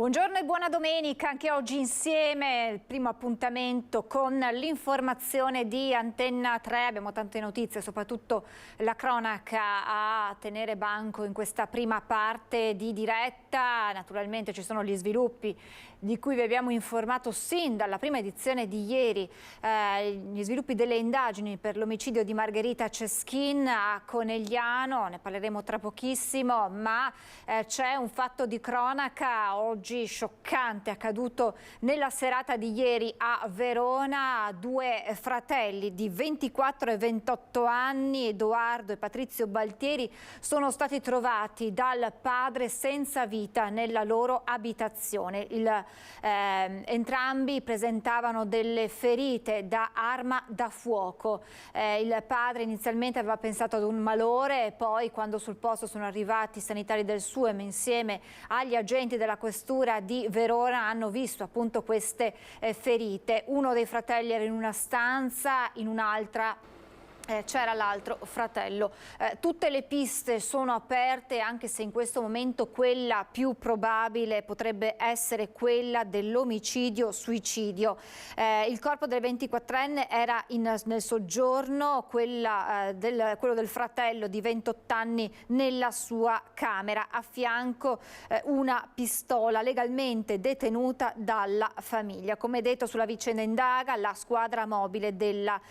Buongiorno e buona domenica, anche oggi insieme, il primo appuntamento con l'informazione di Antenna 3, abbiamo tante notizie, soprattutto la cronaca a tenere banco in questa prima parte di diretta. Naturalmente ci sono gli sviluppi di cui vi abbiamo informato sin dalla prima edizione di ieri, gli sviluppi delle indagini per l'omicidio di Margherita Ceschin a Conegliano, ne parleremo tra pochissimo, ma c'è un fatto di cronaca oggi scioccante, accaduto nella serata di ieri a Verona. Due fratelli di 24 e 28 anni, Edoardo e Patrizio Baltieri, sono stati trovati dal padre senza vita nella loro abitazione. Entrambi presentavano delle ferite da arma da fuoco. Il padre inizialmente aveva pensato ad un malore, poi quando sul posto sono arrivati i sanitari del SUEM insieme agli agenti della questura di Verona hanno visto appunto queste ferite. Uno dei fratelli era in una stanza, in un'altra c'era l'altro fratello. Tutte le piste sono aperte, anche se in questo momento quella più probabile potrebbe essere quella dell'omicidio-suicidio. Il corpo del 24enne era nel soggiorno, quello del fratello di 28 anni nella sua camera, a fianco una pistola legalmente detenuta dalla famiglia. Come detto, sulla vicenda indaga la squadra mobile della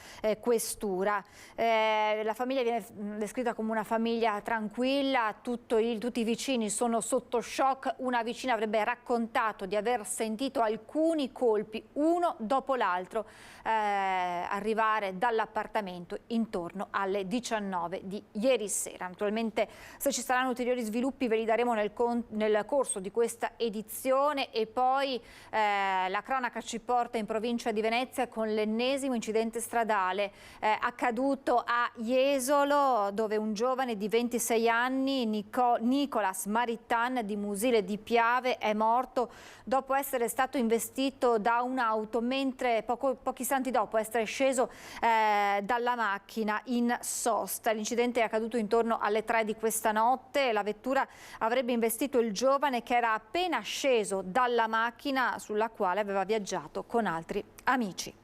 questura. La famiglia viene descritta come una famiglia tranquilla, tutti i vicini sono sotto shock. Una vicina avrebbe raccontato di aver sentito alcuni colpi, uno dopo l'altro, arrivare dall'appartamento intorno alle 19 di ieri sera. Naturalmente, se ci saranno ulteriori sviluppi ve li daremo nel corso di questa edizione. E poi la cronaca ci porta in provincia di Venezia con l'ennesimo incidente stradale accaduto a Jesolo, dove un giovane di 26 anni, Nicolas Maritan di Musile di Piave, è morto dopo essere stato investito da un'auto mentre pochi istanti dopo essere sceso dalla macchina in sosta. L'incidente è accaduto intorno alle 3 di questa notte. La vettura avrebbe investito il giovane che era appena sceso dalla macchina sulla quale aveva viaggiato con altri amici.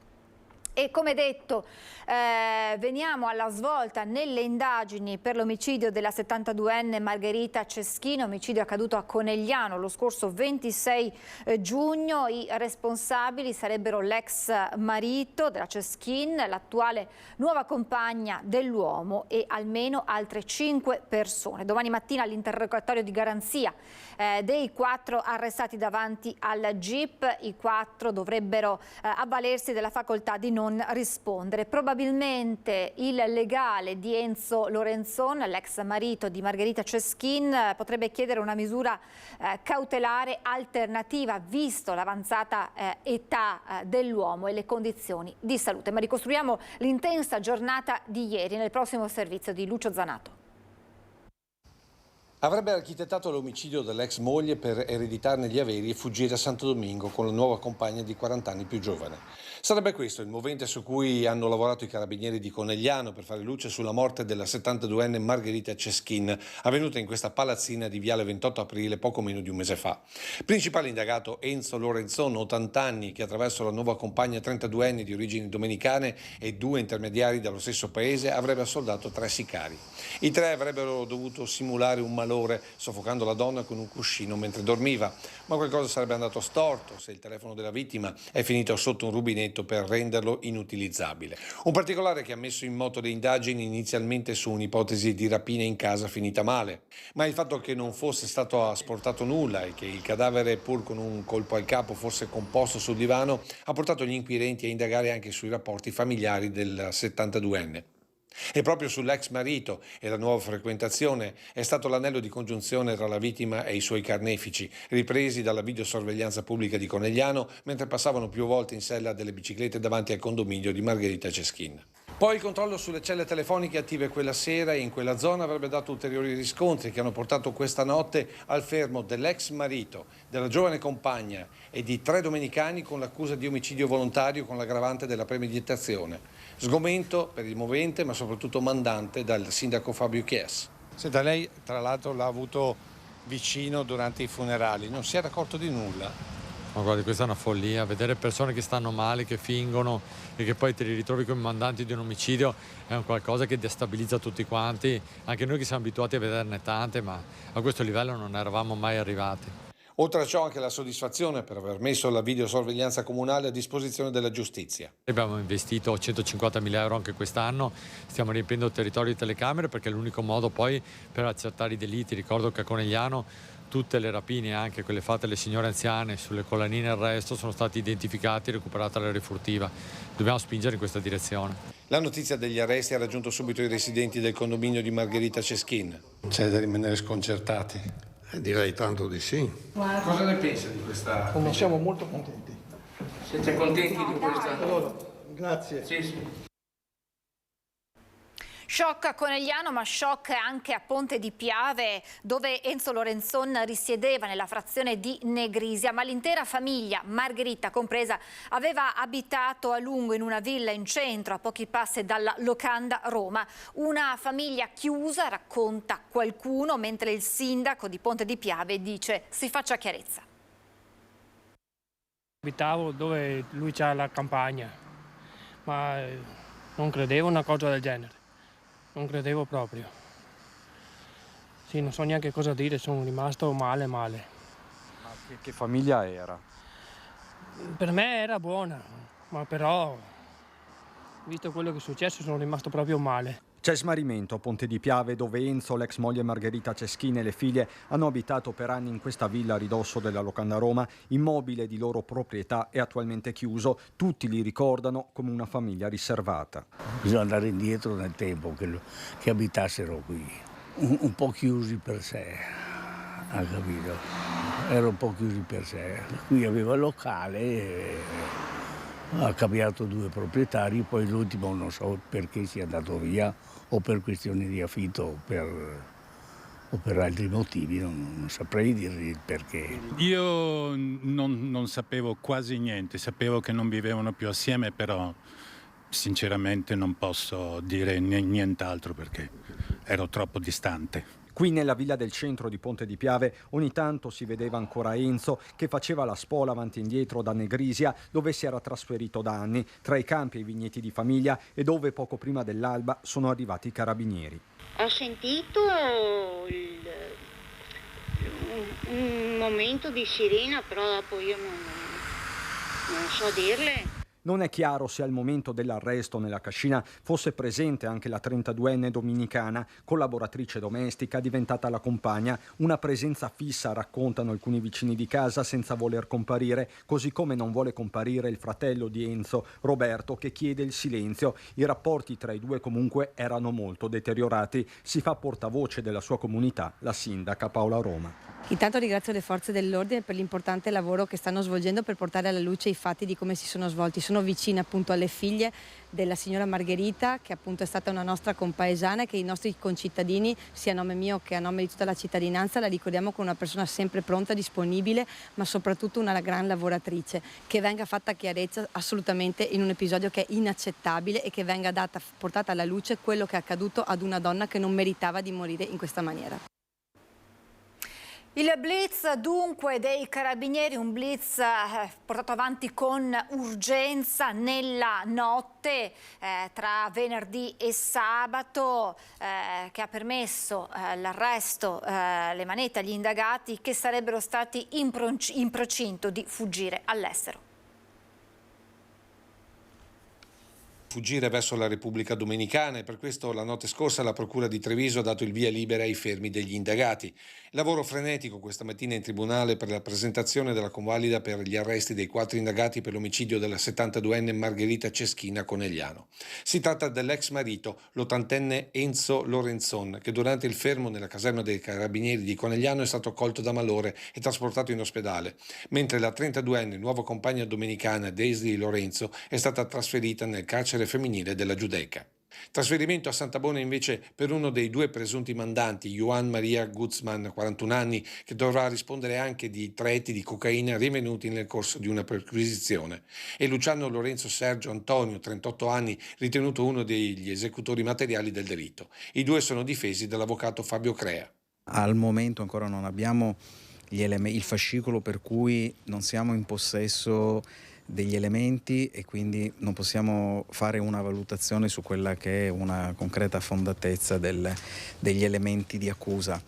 E come detto, veniamo alla svolta nelle indagini per l'omicidio della 72enne Margherita Ceschin, omicidio accaduto a Conegliano lo scorso 26 giugno. I responsabili sarebbero l'ex marito della Ceschin, l'attuale nuova compagna dell'uomo e almeno altre 5 persone. Domani mattina l'interrogatorio di garanzia dei 4 arrestati davanti al GIP. I 4 dovrebbero avvalersi della facoltà di non rispondere. Probabilmente il legale di Enzo Lorenzon, l'ex marito di Margherita Ceschin, potrebbe chiedere una misura cautelare alternativa, visto l'avanzata età dell'uomo e le condizioni di salute. Ma ricostruiamo l'intensa giornata di ieri nel prossimo servizio di Lucio Zanato. Avrebbe architettato l'omicidio dell'ex moglie per ereditarne gli averi e fuggire a Santo Domingo con la nuova compagna di 40 anni più giovane. Sarebbe questo il movente su cui hanno lavorato i carabinieri di Conegliano per fare luce sulla morte della 72enne Margherita Ceschin, avvenuta in questa palazzina di Viale 28 Aprile poco meno di un mese fa. Principale indagato Enzo Lorenzon, 80 anni, che attraverso la nuova compagna 32enne di origini domenicane e 2 intermediari dallo stesso paese avrebbe assoldato 3 sicari. I 3 avrebbero dovuto simulare un malore soffocando la donna con un cuscino mentre dormiva, ma qualcosa sarebbe andato storto se il telefono della vittima è finito sotto un rubinetto per renderlo inutilizzabile. Un particolare che ha messo in moto le indagini inizialmente su un'ipotesi di rapina in casa finita male, ma il fatto che non fosse stato asportato nulla e che il cadavere, pur con un colpo al capo, fosse composto sul divano ha portato gli inquirenti a indagare anche sui rapporti familiari del 72enne. E proprio sull'ex marito e la nuova frequentazione è stato l'anello di congiunzione tra la vittima e i suoi carnefici, ripresi dalla videosorveglianza pubblica di Conegliano mentre passavano più volte in sella delle biciclette davanti al condominio di Margherita Ceschin. Poi il controllo sulle celle telefoniche attive quella sera e in quella zona avrebbe dato ulteriori riscontri che hanno portato questa notte al fermo dell'ex marito, della giovane compagna e di 3 domenicani con l'accusa di omicidio volontario con l'aggravante della premeditazione. Sgomento per il movente ma soprattutto mandante dal sindaco Fabio Chies. Senta, lei tra l'altro l'ha avuto vicino durante i funerali, non si era accorto di nulla. Ma guardi, questa è una follia, vedere persone che stanno male, che fingono e che poi te li ritrovi come mandanti di un omicidio è un qualcosa che destabilizza tutti quanti, anche noi che siamo abituati a vederne tante, ma a questo livello non eravamo mai arrivati. Oltre a ciò anche la soddisfazione per aver messo la videosorveglianza comunale a disposizione della giustizia. Abbiamo investito 150.000 euro anche quest'anno, stiamo riempiendo il territorio di telecamere perché è l'unico modo poi per accertare i delitti. Ricordo che a Conegliano tutte le rapine, anche quelle fatte alle signore anziane, sulle collanine arresto, sono stati identificati e recuperata la refurtiva. Dobbiamo spingere in questa direzione. La notizia degli arresti ha raggiunto subito i residenti del condominio di Margherita Ceschin. C'è da rimanere sconcertati. Direi tanto di sì. Cosa ne pensa di questa? Ne siamo molto contenti. Siete contenti di questa? Allora, grazie. Sì. Shock a Conegliano, ma shock anche a Ponte di Piave, dove Enzo Lorenzon risiedeva nella frazione di Negrisia, ma l'intera famiglia, Margherita compresa, aveva abitato a lungo in una villa in centro, a pochi passi dalla locanda Roma. Una famiglia chiusa, racconta qualcuno, mentre il sindaco di Ponte di Piave dice si faccia chiarezza. Abitavo dove lui c'ha la campagna, ma non credevo una cosa del genere. Non credevo proprio. Sì, non so neanche cosa dire, sono rimasto male. Ma che famiglia era? Per me era buona, ma però, visto quello che è successo, sono rimasto proprio male. C'è smarrimento a Ponte di Piave, dove Enzo, l'ex moglie Margherita Ceschin e le figlie hanno abitato per anni in questa villa a ridosso della locanda Roma, immobile di loro proprietà e attualmente chiuso. Tutti li ricordano come una famiglia riservata. Bisogna andare indietro nel tempo, che abitassero qui, un po' chiusi per sé, ha capito? Era un po' chiusi per sé. Qui aveva il locale. Ha cambiato 2 proprietari, poi l'ultimo non so perché sia andato via o per questioni di affitto o per altri motivi, non saprei dirvi il perché. Io non sapevo quasi niente, sapevo che non vivevano più assieme, però sinceramente non posso dire nient'altro perché ero troppo distante. Qui nella villa del centro di Ponte di Piave ogni tanto si vedeva ancora Enzo che faceva la spola avanti e indietro da Negrisia, dove si era trasferito da anni, tra i campi e i vigneti di famiglia, e dove poco prima dell'alba sono arrivati i carabinieri. Ho sentito un momento di sirena, però dopo io non so dirle. Non è chiaro se al momento dell'arresto nella cascina fosse presente anche la 32enne dominicana, collaboratrice domestica, diventata la compagna, una presenza fissa, raccontano alcuni vicini di casa, senza voler comparire, così come non vuole comparire il fratello di Enzo, Roberto, che chiede il silenzio. I rapporti tra i due comunque erano molto deteriorati. Si fa portavoce della sua comunità la sindaca Paola Roma. Intanto ringrazio le forze dell'ordine per l'importante lavoro che stanno svolgendo per portare alla luce i fatti di come si sono svolti. Sono vicina appunto alle figlie della signora Margherita, che appunto è stata una nostra compaesana, e che i nostri concittadini, sia a nome mio che a nome di tutta la cittadinanza, la ricordiamo come una persona sempre pronta, disponibile, ma soprattutto una gran lavoratrice. Che venga fatta chiarezza assolutamente in un episodio che è inaccettabile e che venga portata alla luce quello che è accaduto ad una donna che non meritava di morire in questa maniera. Il blitz dunque dei carabinieri, un blitz portato avanti con urgenza nella notte tra venerdì e sabato, che ha permesso l'arresto, le manette agli indagati che sarebbero stati in procinto di fuggire all'estero. Fuggire verso la Repubblica Dominicana, e per questo la notte scorsa la Procura di Treviso ha dato il via libera ai fermi degli indagati. Lavoro frenetico questa mattina in tribunale per la presentazione della convalida per gli arresti dei 4 indagati per l'omicidio della 72enne Margherita Ceschin a Conegliano. Si tratta dell'ex marito, l'80enne Enzo Lorenzon, che durante il fermo nella caserma dei Carabinieri di Conegliano è stato colto da malore e trasportato in ospedale, mentre la 32enne nuova compagna dominicana Daisy Lorenzo è stata trasferita nel carcere femminile della Giudecca. Trasferimento a Santabona invece per uno dei 2 presunti mandanti, Juan Maria Guzman, 41 anni, che dovrà rispondere anche di 3 etti di cocaina rinvenuti nel corso di una perquisizione, e Luciano Lorenzo Sergio Antonio, 38 anni, ritenuto uno degli esecutori materiali del delitto. I 2 sono difesi dall'avvocato Fabio Crea. Al momento ancora non abbiamo il fascicolo, per cui non siamo in possesso degli elementi e quindi non possiamo fare una valutazione su quella che è una concreta fondatezza degli elementi di accusa,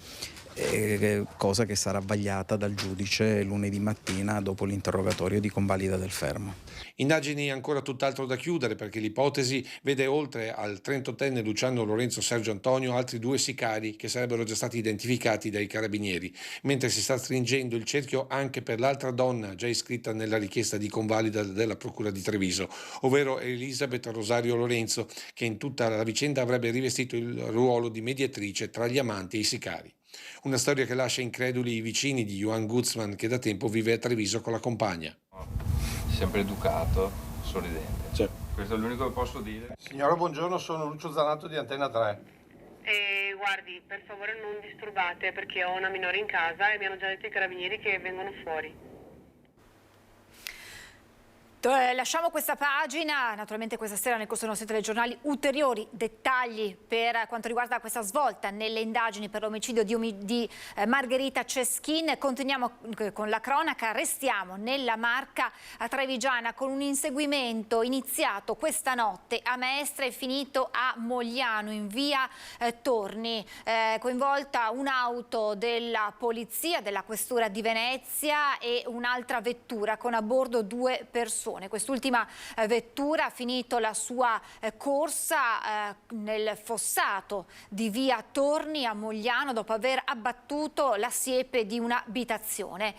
cosa che sarà vagliata dal giudice lunedì mattina dopo l'interrogatorio di convalida del fermo. Indagini ancora tutt'altro da chiudere, perché l'ipotesi vede oltre al 38enne Luciano Lorenzo Sergio Antonio altri 2 sicari che sarebbero già stati identificati dai carabinieri, mentre si sta stringendo il cerchio anche per l'altra donna già iscritta nella richiesta di convalida della Procura di Treviso, ovvero Elisabeth Rosario Lorenzo, che in tutta la vicenda avrebbe rivestito il ruolo di mediatrice tra gli amanti e i sicari. Una storia che lascia increduli i vicini di Johan Guzman, che da tempo vive a Treviso con la compagna. Sempre educato, sorridente. Certo. Questo è l'unico che posso dire. Signora, buongiorno, sono Lucio Zanato di Antena 3. Guardi, per favore non disturbate perché ho una minore in casa e mi hanno già detto i carabinieri che vengono fuori. Lasciamo questa pagina, naturalmente questa sera nel corso dei nostri telegiornali ulteriori dettagli per quanto riguarda questa svolta nelle indagini per l'omicidio di Margherita Ceschin. Continuiamo con la cronaca, restiamo nella Marca trevigiana con un inseguimento iniziato questa notte a Mestre e finito a Mogliano in via Torni, coinvolta un'auto della polizia, della questura di Venezia e un'altra vettura con a bordo 2 persone. Quest'ultima vettura ha finito la sua corsa nel fossato di via Torni a Mogliano dopo aver abbattuto la siepe di un'abitazione.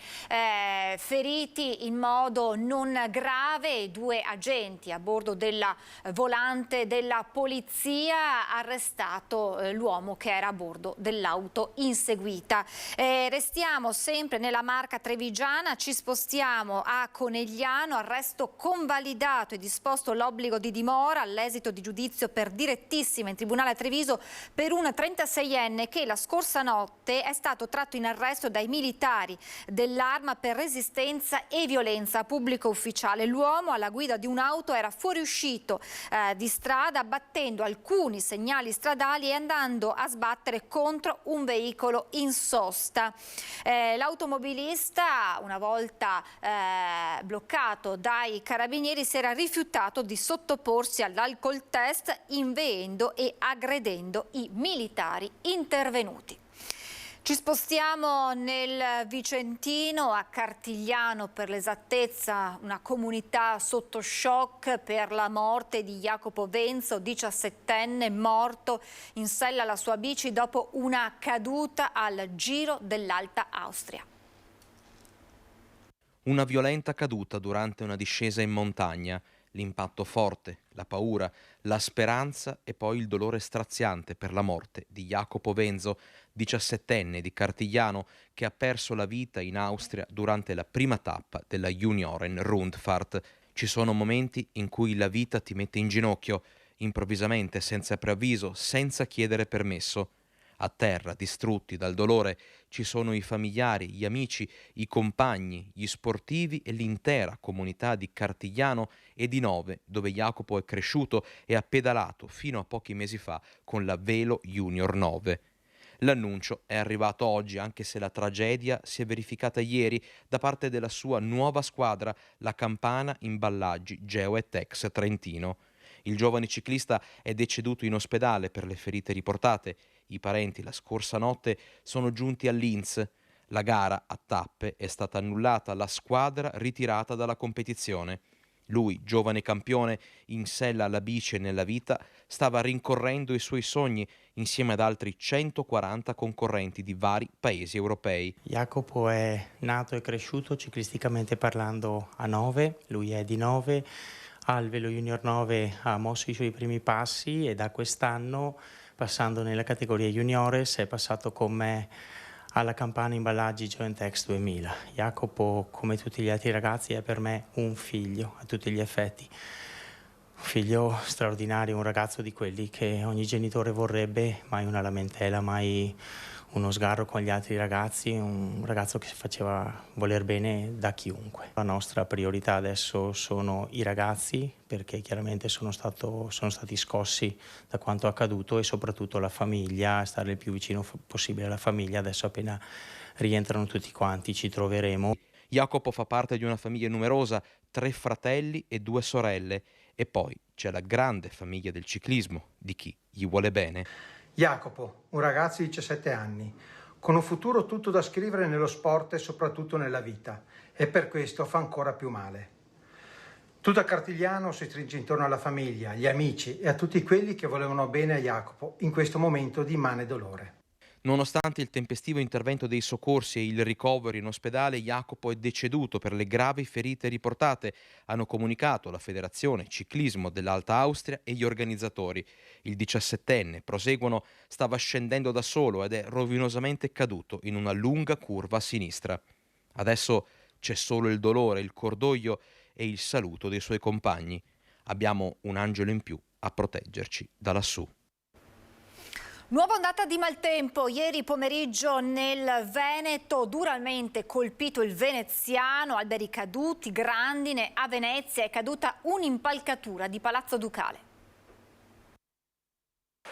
Feriti in modo non grave 2 agenti a bordo della volante della polizia, arrestato l'uomo che era a bordo dell'auto inseguita. Restiamo sempre nella Marca trevigiana, ci spostiamo a Conegliano, arresto convalidato e disposto l'obbligo di dimora all'esito di giudizio per direttissima in tribunale a Treviso per un 36enne che la scorsa notte è stato tratto in arresto dai militari dell'Arma per resistenza e violenza a pubblico ufficiale. L'uomo alla guida di un'auto era fuoriuscito di strada battendo alcuni segnali stradali e andando a sbattere contro un veicolo in sosta. L'automobilista, una volta bloccato dai carabinieri, si era rifiutato di sottoporsi all'alcol test, inveendo e aggredendo i militari intervenuti. Ci spostiamo nel Vicentino, a Cartigliano per l'esattezza, una comunità sotto shock per la morte di Jacopo Venzo, 17enne, morto in sella alla sua bici dopo una caduta al Giro dell'Alta Austria. Una violenta caduta durante una discesa in montagna, l'impatto forte, la paura, la speranza e poi il dolore straziante per la morte di Jacopo Venzo, 17enne di Cartigliano, che ha perso la vita in Austria durante la prima tappa della Junioren-Rundfahrt. Ci sono momenti in cui la vita ti mette in ginocchio, improvvisamente, senza preavviso, senza chiedere permesso. A terra, distrutti dal dolore, ci sono i familiari, gli amici, i compagni, gli sportivi e l'intera comunità di Cartigliano e di Nove, dove Jacopo è cresciuto e ha pedalato fino a pochi mesi fa con la Velo Junior 9. L'annuncio è arrivato oggi, anche se la tragedia si è verificata ieri da parte della sua nuova squadra, la Campana Imballaggi Geo & Tex Trentino. Il giovane ciclista è deceduto in ospedale per le ferite riportate. I parenti la scorsa notte sono giunti a Linz. La gara a tappe è stata annullata, la squadra ritirata dalla competizione. Lui, giovane campione, in sella alla bici e nella vita, stava rincorrendo i suoi sogni insieme ad altri 140 concorrenti di vari paesi europei. Jacopo è nato e cresciuto ciclisticamente parlando a Nove, lui è di Nove, al Velo Junior 9 ha mosso i suoi primi passi e da quest'anno, passando nella categoria juniores, è passato con me alla Campana Imballaggi Geo & Tex 2000. Jacopo, come tutti gli altri ragazzi, è per me un figlio a tutti gli effetti. Un figlio straordinario, un ragazzo di quelli che ogni genitore vorrebbe, mai una lamentela, mai uno sgarro con gli altri ragazzi, un ragazzo che si faceva voler bene da chiunque. La nostra priorità adesso sono i ragazzi, perché chiaramente sono stati scossi da quanto accaduto, e soprattutto la famiglia, stare il più vicino possibile alla famiglia. Adesso appena rientrano tutti quanti ci troveremo. Jacopo fa parte di una famiglia numerosa, 3 fratelli e 2 sorelle, e poi c'è la grande famiglia del ciclismo, di chi gli vuole bene. Jacopo, un ragazzo di 17 anni, con un futuro tutto da scrivere nello sport e soprattutto nella vita, e per questo fa ancora più male. Tutto a Cartigliano si stringe intorno alla famiglia, agli amici e a tutti quelli che volevano bene a Jacopo in questo momento di immane dolore. Nonostante il tempestivo intervento dei soccorsi e il ricovero in ospedale, Jacopo è deceduto per le gravi ferite riportate, hanno comunicato la Federazione Ciclismo dell'Alta Austria e gli organizzatori. Il 17enne, proseguono, stava scendendo da solo ed è rovinosamente caduto in una lunga curva a sinistra. Adesso c'è solo il dolore, il cordoglio e il saluto dei suoi compagni. Abbiamo un angelo in più a proteggerci da lassù. Nuova ondata di maltempo. Ieri pomeriggio nel Veneto, duramente colpito il veneziano, alberi caduti, grandine. A Venezia è caduta un'impalcatura di Palazzo Ducale.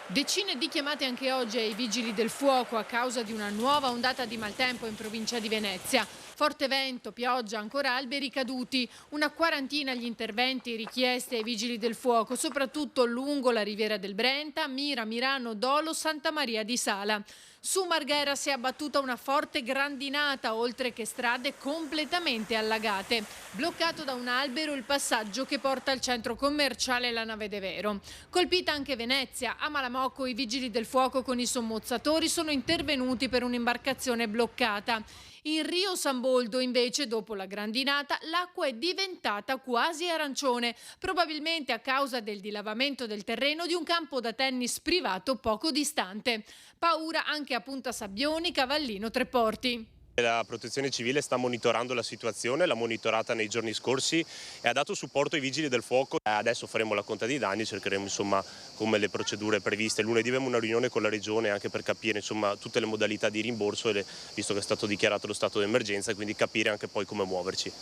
Decine di chiamate anche oggi ai vigili del fuoco a causa di una nuova ondata di maltempo in provincia di Venezia. Forte vento, pioggia, ancora alberi caduti, una quarantina gli interventi richiesti ai vigili del fuoco, soprattutto lungo la riviera del Brenta, Mira, Mirano, Dolo, Santa Maria di Sala. Su Marghera si è abbattuta una forte grandinata, oltre che strade completamente allagate. Bloccato da un albero il passaggio che porta al centro commerciale La Nave de Vero. Colpita anche Venezia, a Malamocco i vigili del fuoco con i sommozzatori sono intervenuti per un'imbarcazione bloccata. In Rio San Boldo, invece, dopo la grandinata, l'acqua è diventata quasi arancione, probabilmente a causa del dilavamento del terreno di un campo da tennis privato poco distante. Paura anche a Punta Sabbioni, Cavallino, Treporti. La Protezione Civile sta monitorando la situazione, l'ha monitorata nei giorni scorsi e ha dato supporto ai vigili del fuoco. Adesso faremo la conta dei danni, cercheremo insomma come le procedure previste. Lunedì avremo una riunione con la Regione anche per capire insomma tutte le modalità di rimborso, visto che è stato dichiarato lo stato d'emergenza, quindi capire anche poi come muoverci.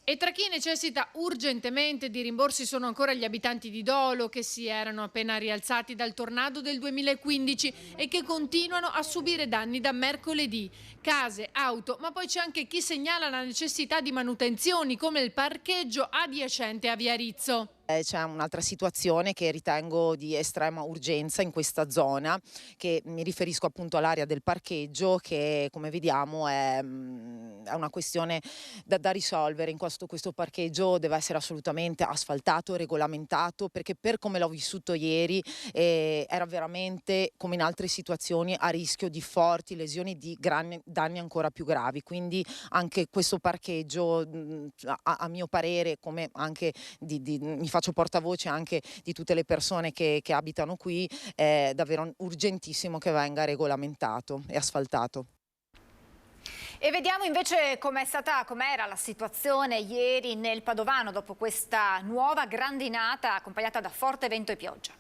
E tra chi necessita urgentemente di rimborsi sono ancora gli abitanti di Dolo, che si erano appena rialzati dal tornado del 2015 e che continuano a subire danni da mercoledì. Case, auto, ma poi c'è anche chi segnala la necessità di manutenzioni, come il parcheggio adiacente a Via Rizzo. C'è un'altra situazione che ritengo di estrema urgenza in questa zona, che mi riferisco appunto all'area del parcheggio, che come vediamo è una questione da risolvere. In questo parcheggio deve essere assolutamente asfaltato, regolamentato, perché per come l'ho vissuto ieri era veramente, come in altre situazioni, a rischio di forti lesioni, di danni ancora più gravi. Quindi anche questo parcheggio, a mio parere, come anche mi faccio portavoce anche di tutte le persone che abitano qui, è davvero urgentissimo che venga regolamentato e asfaltato. E vediamo invece com'era la situazione ieri nel Padovano dopo questa nuova grandinata accompagnata da forte vento e pioggia.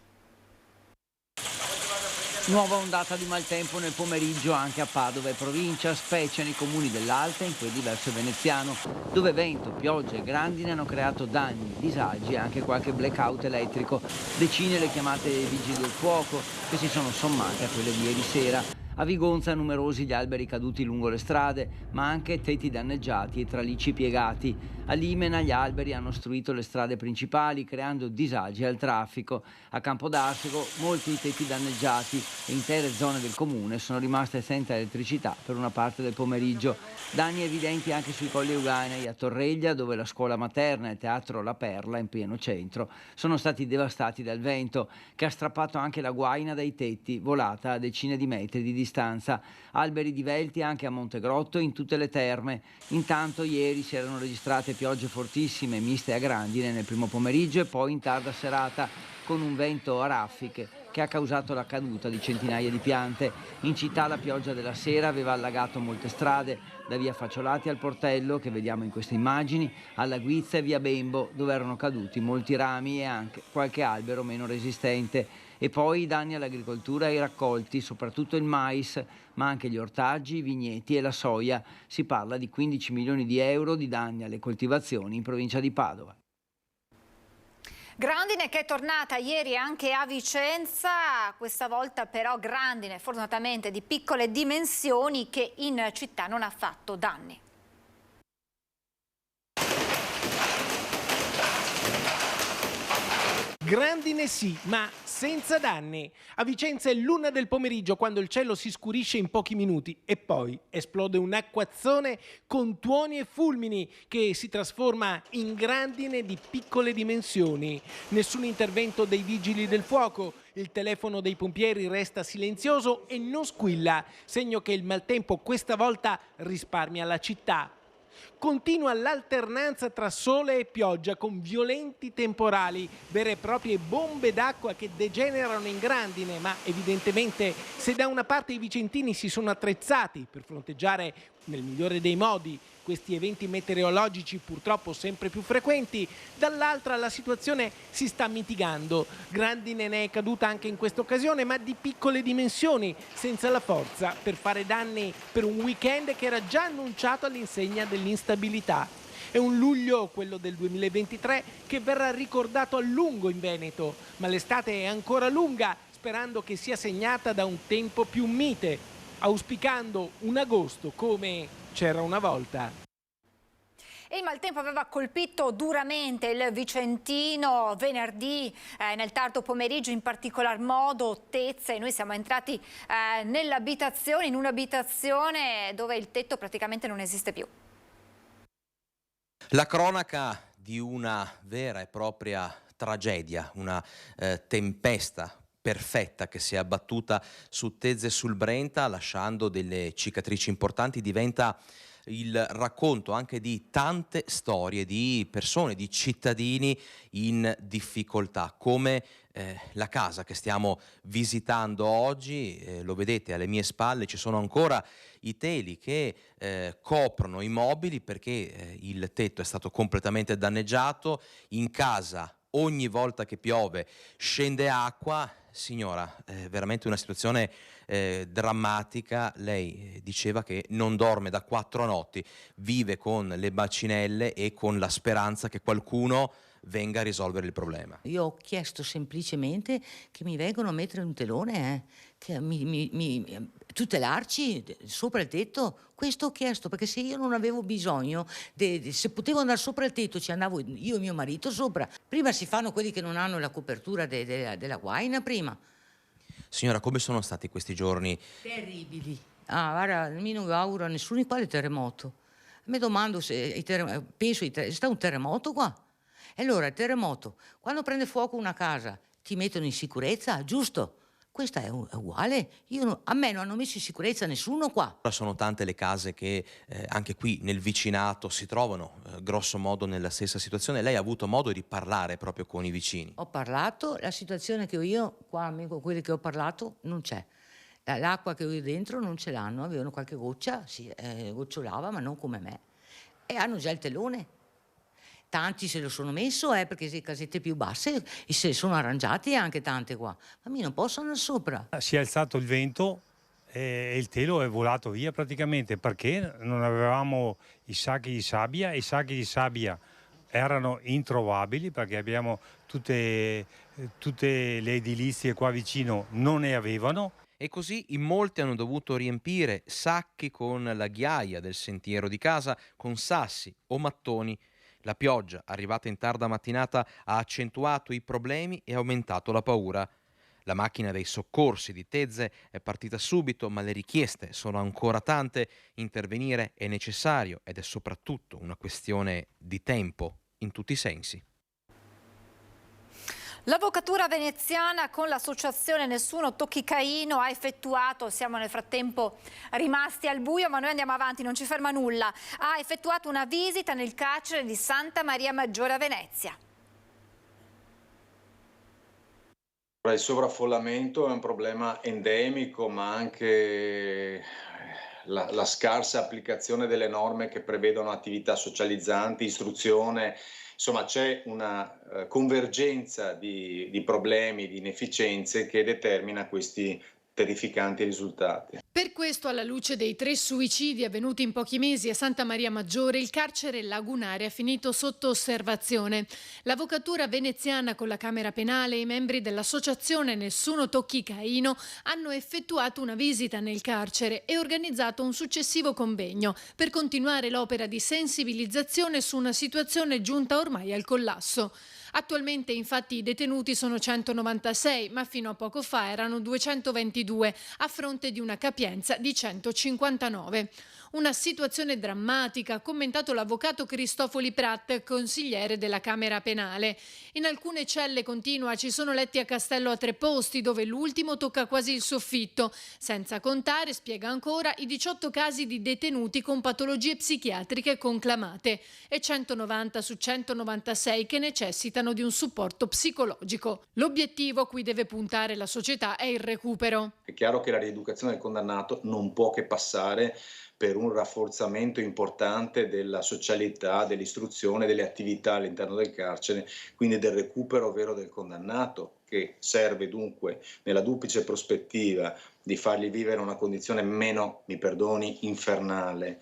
Nuova ondata di maltempo nel pomeriggio anche a Padova e provincia, specie nei comuni dell'Alta e in quelli verso il Veneziano, dove vento, pioggia e grandine hanno creato danni, disagi e anche qualche blackout elettrico. Decine le chiamate dei vigili del fuoco, che si sono sommate a quelle di ieri sera. A Vigonza numerosi gli alberi caduti lungo le strade, ma anche tetti danneggiati e tralicci piegati. A Limena gli alberi hanno ostruito le strade principali, creando disagi al traffico. A Campodarsego molti tetti danneggiati e intere zone del comune sono rimaste senza elettricità per una parte del pomeriggio. Danni evidenti anche sui Colli Euganei, a Torreglia, dove la scuola materna e il teatro La Perla, in pieno centro, sono stati devastati dal vento, che ha strappato anche la guaina dai tetti, volata a decine di metri di distanza. Alberi divelti anche a Montegrotto, in tutte le terme. Intanto ieri si erano registrate piogge fortissime, miste a grandine nel primo pomeriggio e poi in tarda serata, con un vento a raffiche che ha causato la caduta di centinaia di piante. In città la pioggia della sera aveva allagato molte strade, da via Facciolati al Portello, che vediamo in queste immagini, alla Guizza e via Bembo, dove erano caduti molti rami e anche qualche albero meno resistente. E poi i danni all'agricoltura e ai raccolti, soprattutto il mais, ma anche gli ortaggi, i vigneti e la soia. Si parla di 15 milioni di euro di danni alle coltivazioni in provincia di Padova. Grandine che è tornata ieri anche a Vicenza, questa volta però grandine fortunatamente di piccole dimensioni che in città non ha fatto danni. Grandine sì, ma senza danni. A Vicenza è l'1 del pomeriggio quando il cielo si scurisce in pochi minuti e poi esplode un acquazzone con tuoni e fulmini che si trasforma in grandine di piccole dimensioni. Nessun intervento dei vigili del fuoco, il telefono dei pompieri resta silenzioso e non squilla, segno che il maltempo questa volta risparmia la città. Continua l'alternanza tra sole e pioggia con violenti temporali, vere e proprie bombe d'acqua che degenerano in grandine, ma evidentemente se da una parte i vicentini si sono attrezzati per fronteggiare nel migliore dei modi questi eventi meteorologici purtroppo sempre più frequenti, dall'altra la situazione si sta mitigando. Grandine ne è caduta anche in questa occasione, ma di piccole dimensioni, senza la forza per fare danni per un weekend che era già annunciato all'insegna dell'instabilità. È un luglio, quello del 2023, che verrà ricordato a lungo in Veneto, ma l'estate è ancora lunga, sperando che sia segnata da un tempo più mite, auspicando un agosto come c'era una volta. E il maltempo aveva colpito duramente il Vicentino venerdì, nel tardo pomeriggio, in particolar modo Tezza, e noi siamo entrati nell'abitazione, in un'abitazione dove il tetto praticamente non esiste più. La cronaca di una vera e propria tragedia, una tempesta perfetta che si è abbattuta su Tezze e sul Brenta, lasciando delle cicatrici importanti, diventa il racconto anche di tante storie di persone, di cittadini in difficoltà, come la casa che stiamo visitando oggi. Lo vedete alle mie spalle, ci sono ancora i teli che coprono i mobili perché il tetto è stato completamente danneggiato. In casa ogni volta che piove scende acqua. Signora, veramente una situazione drammatica. Lei diceva che non dorme da 4 notti, vive con le bacinelle e con la speranza che qualcuno venga a risolvere il problema. Io ho chiesto semplicemente che mi vengano a mettere un telone, che tutelarci sopra il tetto. Questo ho chiesto, perché se io non avevo bisogno, se potevo andare sopra il tetto, ci andavo io e mio marito sopra. Prima si fanno quelli che non hanno la copertura della guaina prima. Signora, come sono stati questi giorni? Terribili. Guarda, io non auguro a nessuno di quale terremoto. Mi domando se penso c'è stato un terremoto qua. E allora il terremoto, quando prende fuoco una casa, ti mettono in sicurezza, giusto? Questa è uguale. A me non hanno messo in sicurezza nessuno qua. Sono tante le case che anche qui nel vicinato si trovano grosso modo nella stessa situazione. Lei ha avuto modo di parlare proprio con i vicini? Ho parlato, la situazione che ho io, qua con quelli che ho parlato, non c'è. L'acqua che ho io dentro non ce l'hanno, avevano qualche goccia, gocciolava, ma non come me. E hanno già il telone. Tanti se lo sono messo perché le casette più basse e se sono arrangiati anche tante qua. Ma mi non posso andare sopra. Si è alzato il vento e il telo è volato via praticamente perché non avevamo i sacchi di sabbia. I sacchi di sabbia erano introvabili perché abbiamo tutte le edilizie qua vicino non ne avevano. E così in molti hanno dovuto riempire sacchi con la ghiaia del sentiero di casa, con sassi o mattoni. La pioggia, arrivata in tarda mattinata, ha accentuato i problemi e aumentato la paura. La macchina dei soccorsi di Tezze è partita subito, ma le richieste sono ancora tante. Intervenire è necessario ed è soprattutto una questione di tempo, in tutti i sensi. L'Avvocatura veneziana con l'associazione Nessuno Tocchi Caino ha effettuato, siamo nel frattempo rimasti al buio ma noi andiamo avanti, non ci ferma nulla, ha effettuato una visita nel carcere di Santa Maria Maggiore a Venezia. Il sovraffollamento è un problema endemico, ma anche la scarsa applicazione delle norme che prevedono attività socializzanti, istruzione Insomma, c'è una convergenza di problemi, di inefficienze che determina questi terrificanti risultati. Per questo, alla luce dei 3 suicidi avvenuti in pochi mesi a Santa Maria Maggiore, il carcere lagunare ha finito sotto osservazione. L'avvocatura veneziana con la Camera Penale e i membri dell'associazione Nessuno Tocchi Caino hanno effettuato una visita nel carcere e organizzato un successivo convegno per continuare l'opera di sensibilizzazione su una situazione giunta ormai al collasso. Attualmente infatti i detenuti sono 196, ma fino a poco fa erano 222, a fronte di una capienza di 159. Una situazione drammatica, ha commentato l'avvocato Cristofoli Pratt, consigliere della Camera Penale. In alcune celle, continua, ci sono letti a castello a 3 posti, dove l'ultimo tocca quasi il soffitto, senza contare, spiega ancora, i 18 casi di detenuti con patologie psichiatriche conclamate e 190 su 196 che necessitano di un supporto psicologico. L'obiettivo a cui deve puntare la società è il recupero. È chiaro che la rieducazione del condannato non può che passare per un rafforzamento importante della socialità, dell'istruzione, delle attività all'interno del carcere, quindi del recupero vero del condannato, che serve dunque nella duplice prospettiva di fargli vivere una condizione meno, mi perdoni, infernale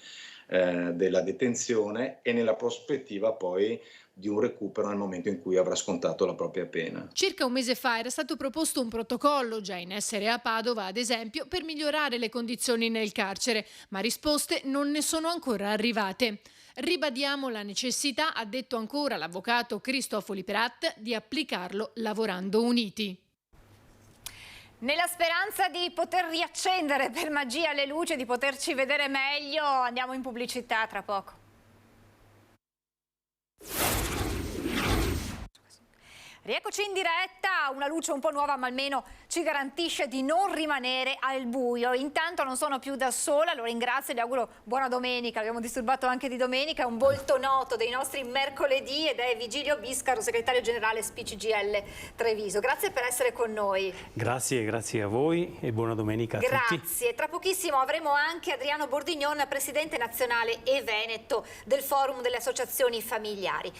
della detenzione e nella prospettiva poi di un recupero nel momento in cui avrà scontato la propria pena. Circa un mese fa era stato proposto un protocollo, già in essere a Padova ad esempio, per migliorare le condizioni nel carcere, ma risposte non ne sono ancora arrivate. Ribadiamo la necessità, ha detto ancora l'avvocato Cristofoli Pratt, di applicarlo lavorando uniti. Nella speranza di poter riaccendere per magia le luci e di poterci vedere meglio, andiamo in pubblicità tra poco. Rieccoci in diretta, una luce un po' nuova ma almeno ci garantisce di non rimanere al buio. Intanto non sono più da sola, lo ringrazio e gli auguro buona domenica, l'abbiamo disturbato anche di domenica, è un volto noto dei nostri mercoledì ed è Vigilio Biscaro, segretario generale SPCGIL Treviso. Grazie per essere con noi. Grazie a voi e buona domenica a tutti. Grazie, tra pochissimo avremo anche Adriano Bordignon, presidente nazionale e veneto del Forum delle Associazioni Familiari.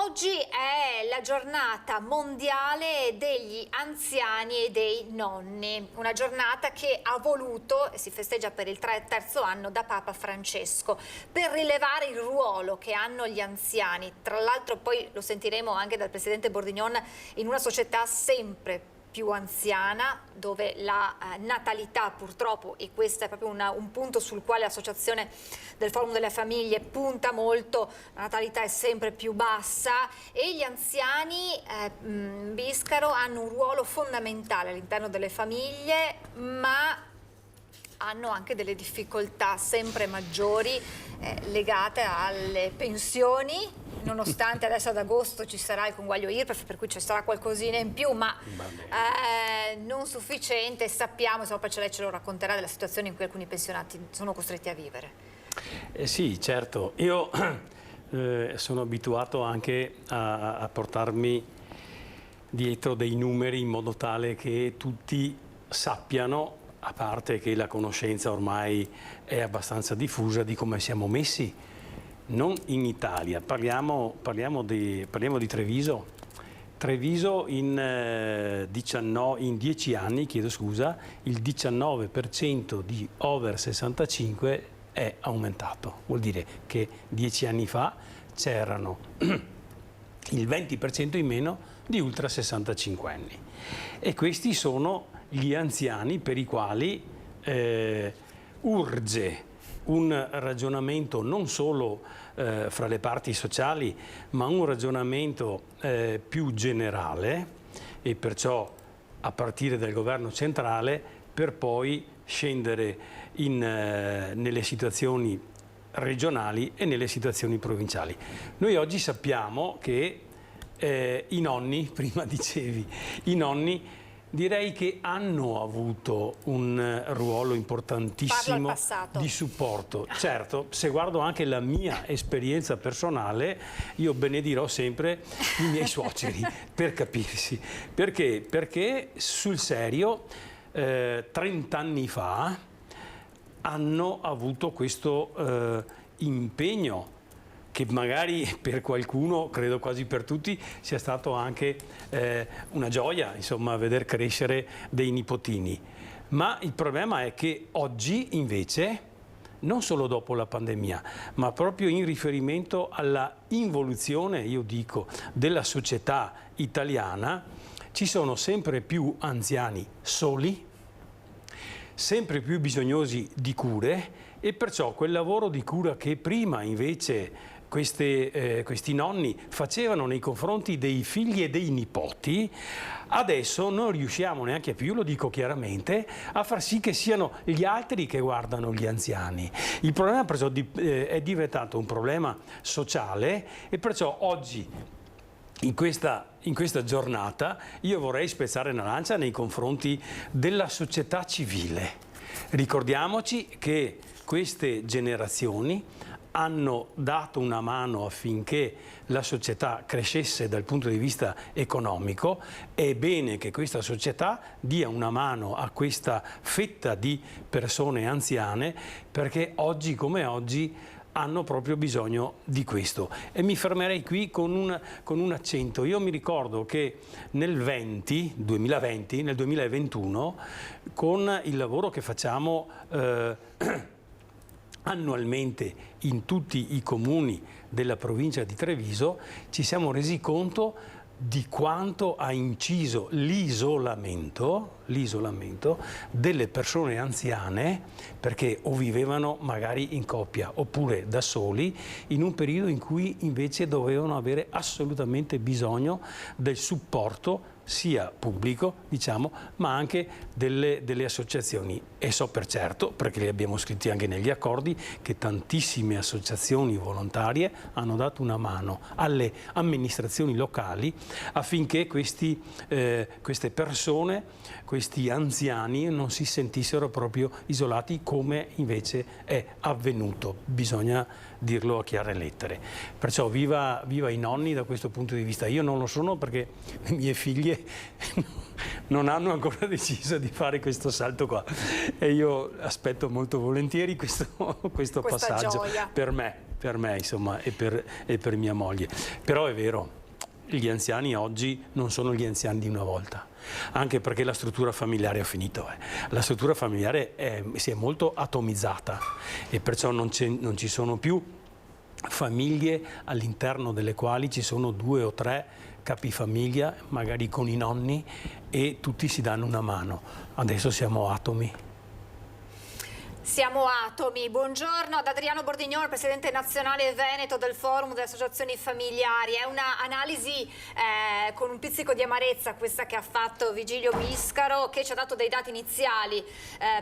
Oggi è la giornata mondiale degli anziani e dei nonni, una giornata che ha voluto e si festeggia per il terzo anno da Papa Francesco per rilevare il ruolo che hanno gli anziani. Tra l'altro poi lo sentiremo anche dal presidente Bordignon, in una società sempre più anziana, dove la natalità purtroppo, e questo è proprio un punto sul quale l'associazione del Forum delle Famiglie punta molto, la natalità è sempre più bassa e gli anziani, Biscaro, hanno un ruolo fondamentale all'interno delle famiglie, ma hanno anche delle difficoltà sempre maggiori legate alle pensioni, nonostante adesso ad agosto ci sarà il conguaglio IRPEF, per cui ci sarà qualcosina in più, ma non sufficiente. Sappiamo, insomma, poi lei ce lo racconterà, della situazione in cui alcuni pensionati sono costretti a vivere. Sì, certo. Io sono abituato anche a portarmi dietro dei numeri in modo tale che tutti sappiano, a parte che la conoscenza ormai è abbastanza diffusa, di come siamo messi. Non in Italia, parliamo di Treviso. Treviso in 10 anni, chiedo scusa, il 19% di over 65 è aumentato. Vuol dire che 10 anni fa c'erano il 20% in meno di ultra 65 anni. E questi sono gli anziani per i quali urge un ragionamento non solo fra le parti sociali, ma un ragionamento più generale, e perciò a partire dal governo centrale, per poi scendere nelle situazioni regionali e nelle situazioni provinciali. Noi oggi sappiamo che i nonni, prima dicevi, i nonni direi che hanno avuto un ruolo importantissimo di supporto. Certo, se guardo anche la mia esperienza personale, io benedirò sempre i miei suoceri, per capirsi. Perché? Perché sul serio 30 anni fa hanno avuto questo impegno che magari per qualcuno, credo quasi per tutti, sia stato anche una gioia, insomma, veder crescere dei nipotini. Ma il problema è che oggi invece, non solo dopo la pandemia, ma proprio in riferimento alla involuzione, io dico, della società italiana, ci sono sempre più anziani soli, sempre più bisognosi di cure, e perciò quel lavoro di cura che prima invece questi nonni facevano nei confronti dei figli e dei nipoti, adesso non riusciamo neanche più, lo dico chiaramente, a far sì che siano gli altri che guardano gli anziani. Il problema perciò è diventato un problema sociale, e perciò oggi in questa giornata io vorrei spezzare una lancia nei confronti della società civile. Ricordiamoci che queste generazioni hanno dato una mano affinché la società crescesse dal punto di vista economico. È bene che questa società dia una mano a questa fetta di persone anziane, perché oggi come oggi hanno proprio bisogno di questo. E mi fermerei qui con un accento. Io mi ricordo che nel 2020, nel 2021, con il lavoro che facciamo annualmente in tutti i comuni della provincia di Treviso, ci siamo resi conto di quanto ha inciso l'isolamento delle persone anziane, perché o vivevano magari in coppia oppure da soli, in un periodo in cui invece dovevano avere assolutamente bisogno del supporto sia pubblico, diciamo, ma anche delle associazioni. E so per certo, perché li abbiamo scritti anche negli accordi, che tantissime associazioni volontarie hanno dato una mano alle amministrazioni locali affinché queste persone, questi anziani, non si sentissero proprio isolati, come invece è avvenuto. Bisogna dirlo a chiare lettere. Perciò viva i nonni da questo punto di vista. Io non lo sono, perché le mie figlie non hanno ancora deciso di fare questo salto qua, e io aspetto molto volentieri questo passaggio gioia. per me insomma, e per mia moglie. Però è vero, gli anziani oggi non sono gli anziani di una volta, anche perché la struttura familiare ha finito. La struttura familiare si è molto atomizzata, e perciò non ci sono più famiglie all'interno delle quali ci sono 2 o 3 capifamiglia, magari con i nonni, e tutti si danno una mano. Adesso siamo atomi. Siamo atomi. Buongiorno ad Adriano Bordignone, presidente nazionale veneto del Forum delle Associazioni Familiari. È una analisi con un pizzico di amarezza questa che ha fatto Vigilio Biscaro, che ci ha dato dei dati iniziali,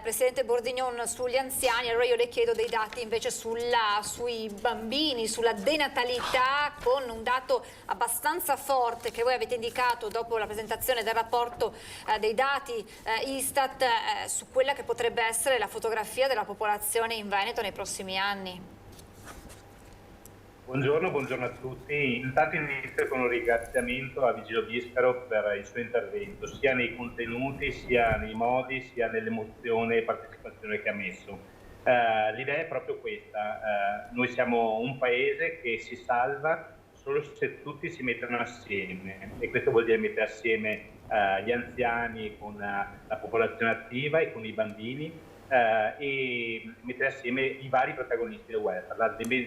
presidente Bordignone, sugli anziani. Allora io le chiedo dei dati invece sui bambini, sulla denatalità, con un dato abbastanza forte che voi avete indicato dopo la presentazione del rapporto dei dati Istat su quella che potrebbe essere la fotografia della popolazione in Veneto nei prossimi anni. Buongiorno a tutti. Intanto inizio con un ringraziamento a Vigilio Biscaro per il suo intervento, sia nei contenuti, sia nei modi, sia nell'emozione e partecipazione che ha messo. L'idea è proprio questa. Noi siamo un paese che si salva solo se tutti si mettono assieme, e questo vuol dire mettere assieme gli anziani con la popolazione attiva e con i bambini, e mettere assieme i vari protagonisti del welfare.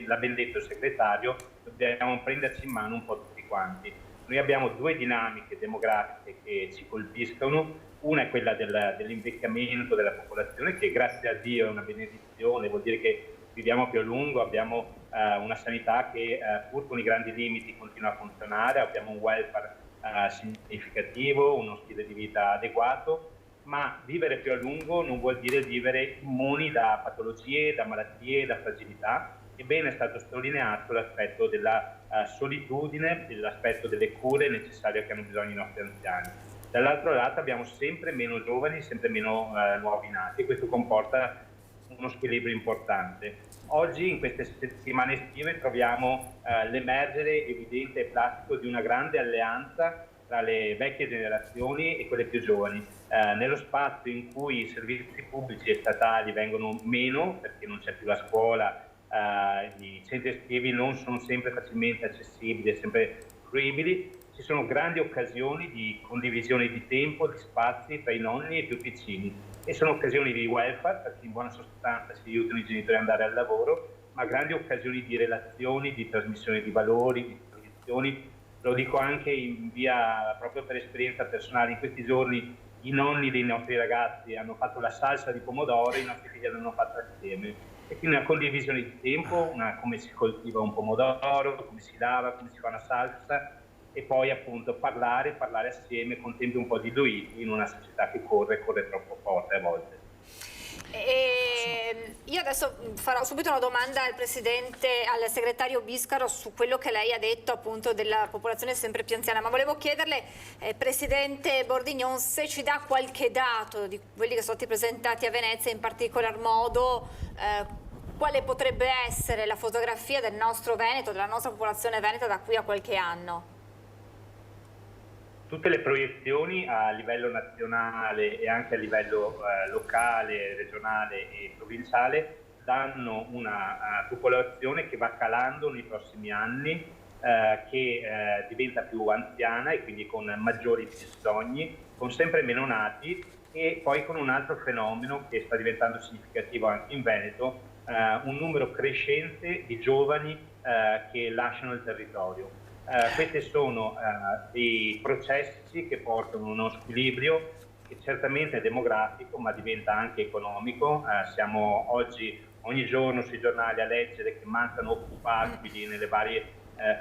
L'ha ben detto il segretario, dobbiamo prenderci in mano un po' tutti quanti. Noi abbiamo 2 dinamiche demografiche che ci colpiscono. Una è quella dell'invecchiamento della popolazione, che grazie a Dio è una benedizione, vuol dire che viviamo più a lungo, abbiamo una sanità che pur con i grandi limiti continua a funzionare, abbiamo un welfare significativo, uno stile di vita adeguato. Ma vivere più a lungo non vuol dire vivere immuni da patologie, da malattie, da fragilità. Ebbene, è stato sottolineato l'aspetto della solitudine, l'aspetto delle cure necessarie che hanno bisogno i nostri anziani. Dall'altro lato abbiamo sempre meno giovani, sempre meno nuovi nati, e questo comporta uno squilibrio importante. Oggi, in queste settimane estive, troviamo l'emergere evidente e plastico di una grande alleanza tra le vecchie generazioni e quelle più giovani, nello spazio in cui i servizi pubblici e statali vengono meno, perché non c'è più la scuola, i centri estivi non sono sempre facilmente accessibili e sempre fruibili. Ci sono grandi occasioni di condivisione di tempo, di spazi tra i nonni e i più piccini, e sono occasioni di welfare, perché in buona sostanza si aiutano i genitori ad andare al lavoro, ma grandi occasioni di relazioni, di trasmissione di valori, di tradizioni. Lo dico anche in via, proprio per esperienza personale, in questi giorni i nonni dei nostri ragazzi hanno fatto la salsa di pomodoro, i nostri figli l'hanno fatta assieme. E quindi una condivisione di tempo, come si coltiva un pomodoro, come si lava, come si fa una salsa, e poi appunto parlare assieme con tempi un po' diluiti in una società che corre troppo forte a volte. Io adesso farò subito una domanda al segretario Biscaro su quello che lei ha detto appunto della popolazione sempre più anziana, ma volevo chiederle, Presidente Bordignon, se ci dà qualche dato di quelli che sono stati presentati a Venezia, in particolar modo quale potrebbe essere la fotografia del nostro Veneto, della nostra popolazione veneta da qui a qualche anno? Tutte le proiezioni a livello nazionale e anche a livello locale, regionale e provinciale danno una popolazione che va calando nei prossimi anni, che diventa più anziana e quindi con maggiori bisogni, con sempre meno nati, e poi con un altro fenomeno che sta diventando significativo anche in Veneto, un numero crescente di giovani che lasciano il territorio. Questi sono dei processi che portano a uno squilibrio che certamente è demografico, ma diventa anche economico. Siamo oggi ogni giorno sui giornali a leggere che mancano occupabili nelle varie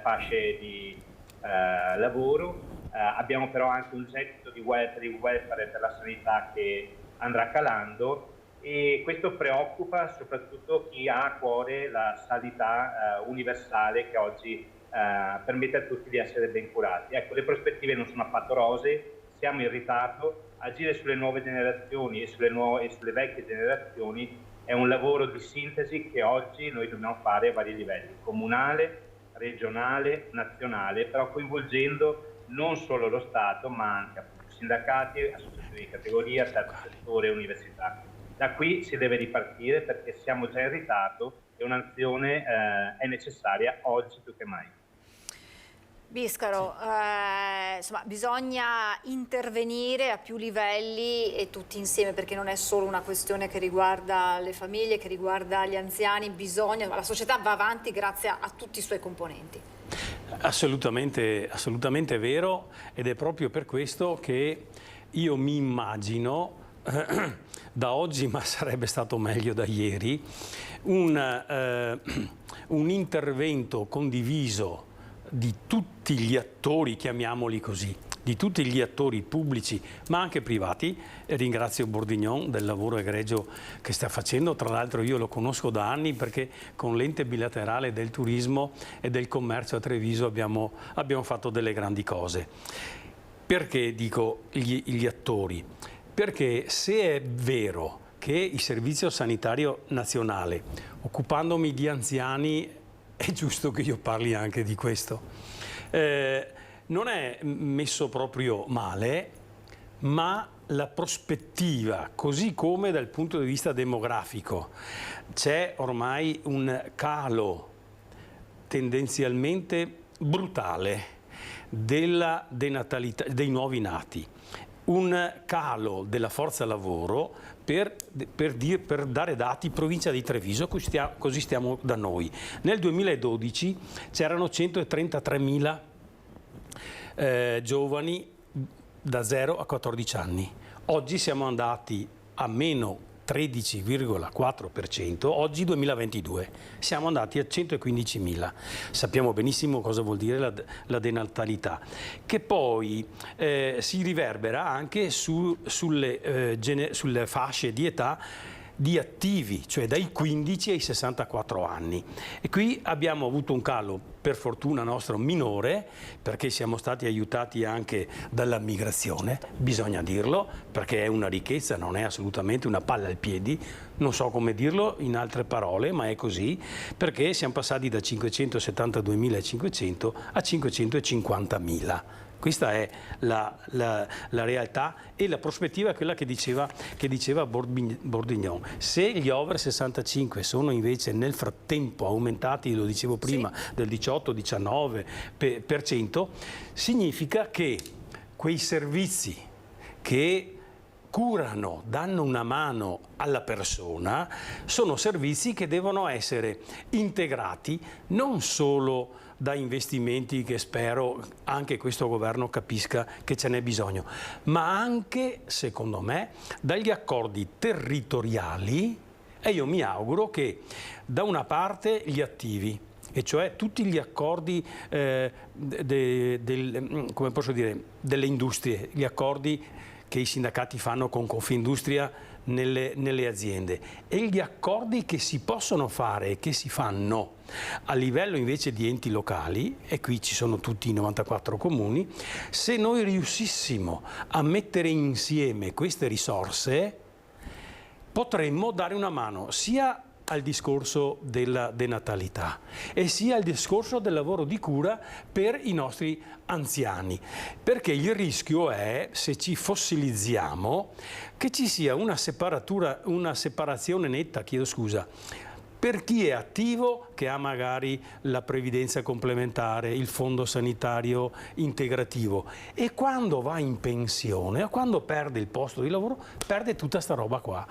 fasce di lavoro. Abbiamo però anche un gettito di per il welfare e per la sanità che andrà calando, e questo preoccupa soprattutto chi ha a cuore la sanità universale che oggi permette a tutti di essere ben curati. Ecco, le prospettive non sono affatto rosee, siamo in ritardo. Agire sulle nuove generazioni e sulle vecchie generazioni è un lavoro di sintesi che oggi noi dobbiamo fare a vari livelli, comunale, regionale, nazionale, però coinvolgendo non solo lo Stato, ma anche appunto sindacati, associazioni di categoria, terzo settore, università. Da qui si deve ripartire perché siamo già in ritardo e un'azione è necessaria oggi più che mai. Biscaro, insomma, bisogna intervenire a più livelli e tutti insieme, perché non è solo una questione che riguarda le famiglie, che riguarda gli anziani, la società va avanti grazie a tutti i suoi componenti. Assolutamente vero, ed è proprio per questo che io mi immagino da oggi, ma sarebbe stato meglio da ieri, un intervento condiviso di tutti gli attori, chiamiamoli così, di tutti gli attori pubblici ma anche privati. E ringrazio Bordignon del lavoro egregio che sta facendo. Tra l'altro io lo conosco da anni perché con l'ente bilaterale del turismo e del commercio a Treviso abbiamo fatto delle grandi cose. Perché dico gli attori? Perché se è vero che il Servizio Sanitario Nazionale, occupandomi di anziani, è giusto che io parli anche di questo, non è messo proprio male, ma la prospettiva, così come dal punto di vista demografico, c'è ormai un calo tendenzialmente brutale della denatalità, dei nuovi nati, un calo della forza lavoro. Per dare dati, provincia di Treviso, così stiamo da noi. Nel 2012 c'erano 133.000 giovani da 0 a 14 anni. Oggi siamo andati a meno 13,4%, oggi 2022 siamo andati a 115.000. Sappiamo benissimo cosa vuol dire la denatalità, che poi si riverbera anche sulle fasce di età di attivi, cioè dai 15 ai 64 anni. E qui abbiamo avuto un calo, per fortuna nostro, minore, perché siamo stati aiutati anche dalla migrazione, bisogna dirlo, perché è una ricchezza, non è assolutamente una palla ai piedi, non so come dirlo in altre parole, ma è così, perché siamo passati da 572.500 a 550.000. Questa è la realtà e la prospettiva è quella che diceva Bourdignon. Se gli over 65 sono invece nel frattempo aumentati, lo dicevo prima, del 18-19%, significa che quei servizi che curano, danno una mano alla persona, sono servizi che devono essere integrati non solo da investimenti che spero anche questo governo capisca che ce n'è bisogno, ma anche, secondo me, dagli accordi territoriali, e io mi auguro che da una parte gli attivi, e cioè tutti gli accordi come posso dire, delle industrie, gli accordi che i sindacati fanno con Confindustria nelle aziende, e gli accordi che si possono fare e che si fanno a livello invece di enti locali, e qui ci sono tutti i 94 comuni. Se noi riuscissimo a mettere insieme queste risorse, potremmo dare una mano sia al discorso della denatalità e sia al discorso del lavoro di cura per i nostri anziani, perché il rischio è, se ci fossilizziamo, che ci sia una separazione netta, chiedo scusa, per chi è attivo, che ha magari la previdenza complementare, il fondo sanitario integrativo, e quando va in pensione o quando perde il posto di lavoro, perde tutta sta roba qua.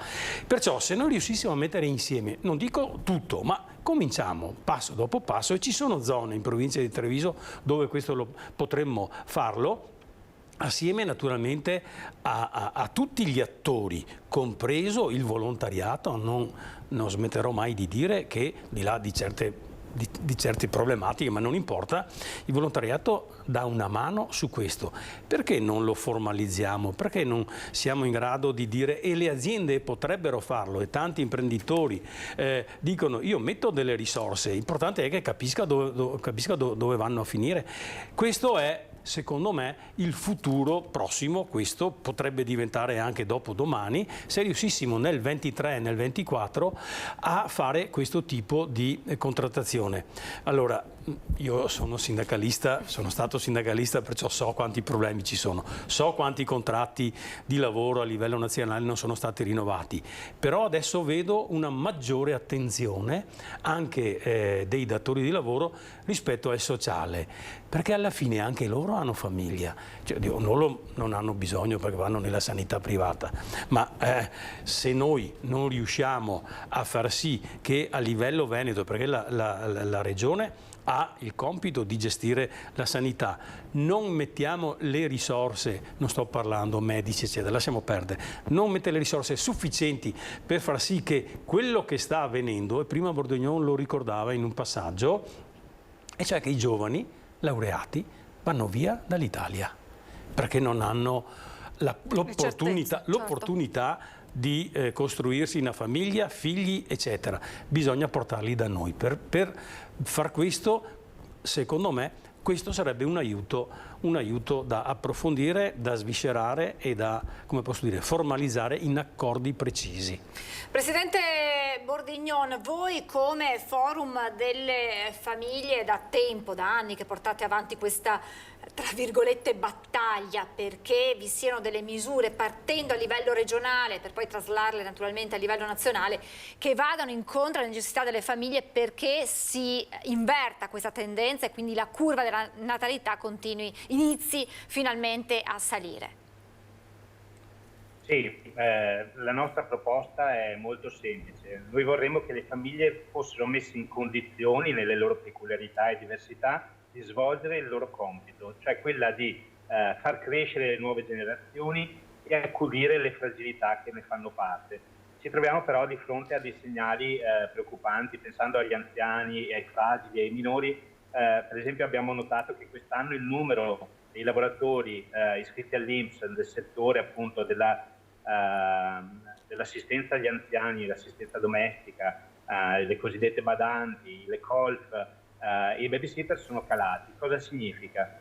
Perciò se noi riuscissimo a mettere insieme, non dico tutto, ma cominciamo passo dopo passo, e ci sono zone in provincia di Treviso dove questo potremmo farlo, assieme naturalmente a tutti gli attori, compreso il volontariato. Non smetterò mai di dire che, di là di certe problematiche, ma non importa, il volontariato dà una mano su questo. Perché non lo formalizziamo? Perché non siamo in grado di dire, e le aziende potrebbero farlo, e tanti imprenditori dicono: io metto delle risorse, l'importante è che capisca dove vanno a finire. Questo è, secondo me, il futuro prossimo. Questo potrebbe diventare anche dopodomani, se riuscissimo nel 23 e nel 24 a fare questo tipo di contrattazione. Allora, io sono sindacalista, sono stato sindacalista, perciò so quanti problemi ci sono, so quanti contratti di lavoro a livello nazionale non sono stati rinnovati, però adesso vedo una maggiore attenzione anche dei datori di lavoro rispetto al sociale, perché alla fine anche loro hanno famiglia, cioè, loro non hanno bisogno perché vanno nella sanità privata, ma se noi non riusciamo a far sì che a livello veneto, perché la regione ha il compito di gestire la sanità, non mettiamo le risorse, non sto parlando medici eccetera, lasciamo perdere, non mette le risorse sufficienti per far sì che quello che sta avvenendo, e prima Bourdignon lo ricordava in un passaggio, e cioè che i giovani laureati vanno via dall'Italia perché non hanno l'opportunità di costruirsi una famiglia, figli, eccetera. Bisogna portarli da noi. Per far questo, secondo me, questo sarebbe un aiuto da approfondire, da sviscerare e da, come posso dire, formalizzare in accordi precisi. Presidente Bourdignon, voi come Forum delle Famiglie da tempo, da anni che portate avanti questa, tra virgolette, battaglia perché vi siano delle misure partendo a livello regionale per poi traslarle naturalmente a livello nazionale che vadano incontro alle necessità delle famiglie perché si inverta questa tendenza e quindi la curva della natalità inizi finalmente a salire. Sì, la nostra proposta è molto semplice. Noi vorremmo che le famiglie fossero messe in condizioni, nelle loro peculiarità e diversità, di svolgere il loro compito, cioè quella di far crescere le nuove generazioni e accudire le fragilità che ne fanno parte. Ci troviamo però di fronte a dei segnali preoccupanti, pensando agli anziani, ai fragili, ai minori. Per esempio abbiamo notato che quest'anno il numero dei lavoratori iscritti all'INPS nel settore appunto dell'assistenza agli anziani, l'assistenza domestica, le cosiddette badanti, le colf, i babysitter sono calati. Cosa significa?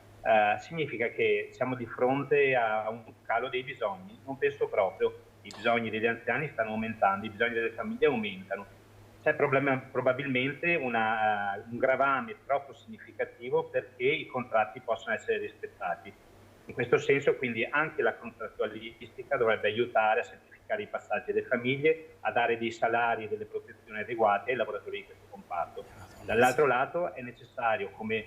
Significa che siamo di fronte a un calo dei bisogni. Non penso proprio. I bisogni degli anziani stanno aumentando, i bisogni delle famiglie aumentano. C'è probabilmente un gravame troppo significativo perché i contratti possano essere rispettati. In questo senso quindi anche la contrattualistica dovrebbe aiutare a semplificare i passaggi delle famiglie, a dare dei salari e delle protezioni adeguate ai lavoratori di questo comparto. Dall'altro lato è necessario, come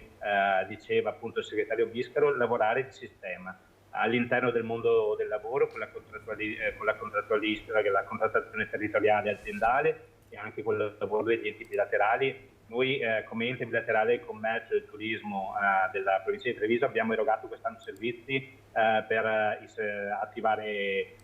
diceva appunto il segretario Biscaro, lavorare di sistema all'interno del mondo del lavoro con la contrattualistica, la contrattazione territoriale aziendale e anche con il lavoro degli enti bilaterali. Noi come ente bilaterale del commercio e del turismo della provincia di Treviso abbiamo erogato quest'anno servizi per attivare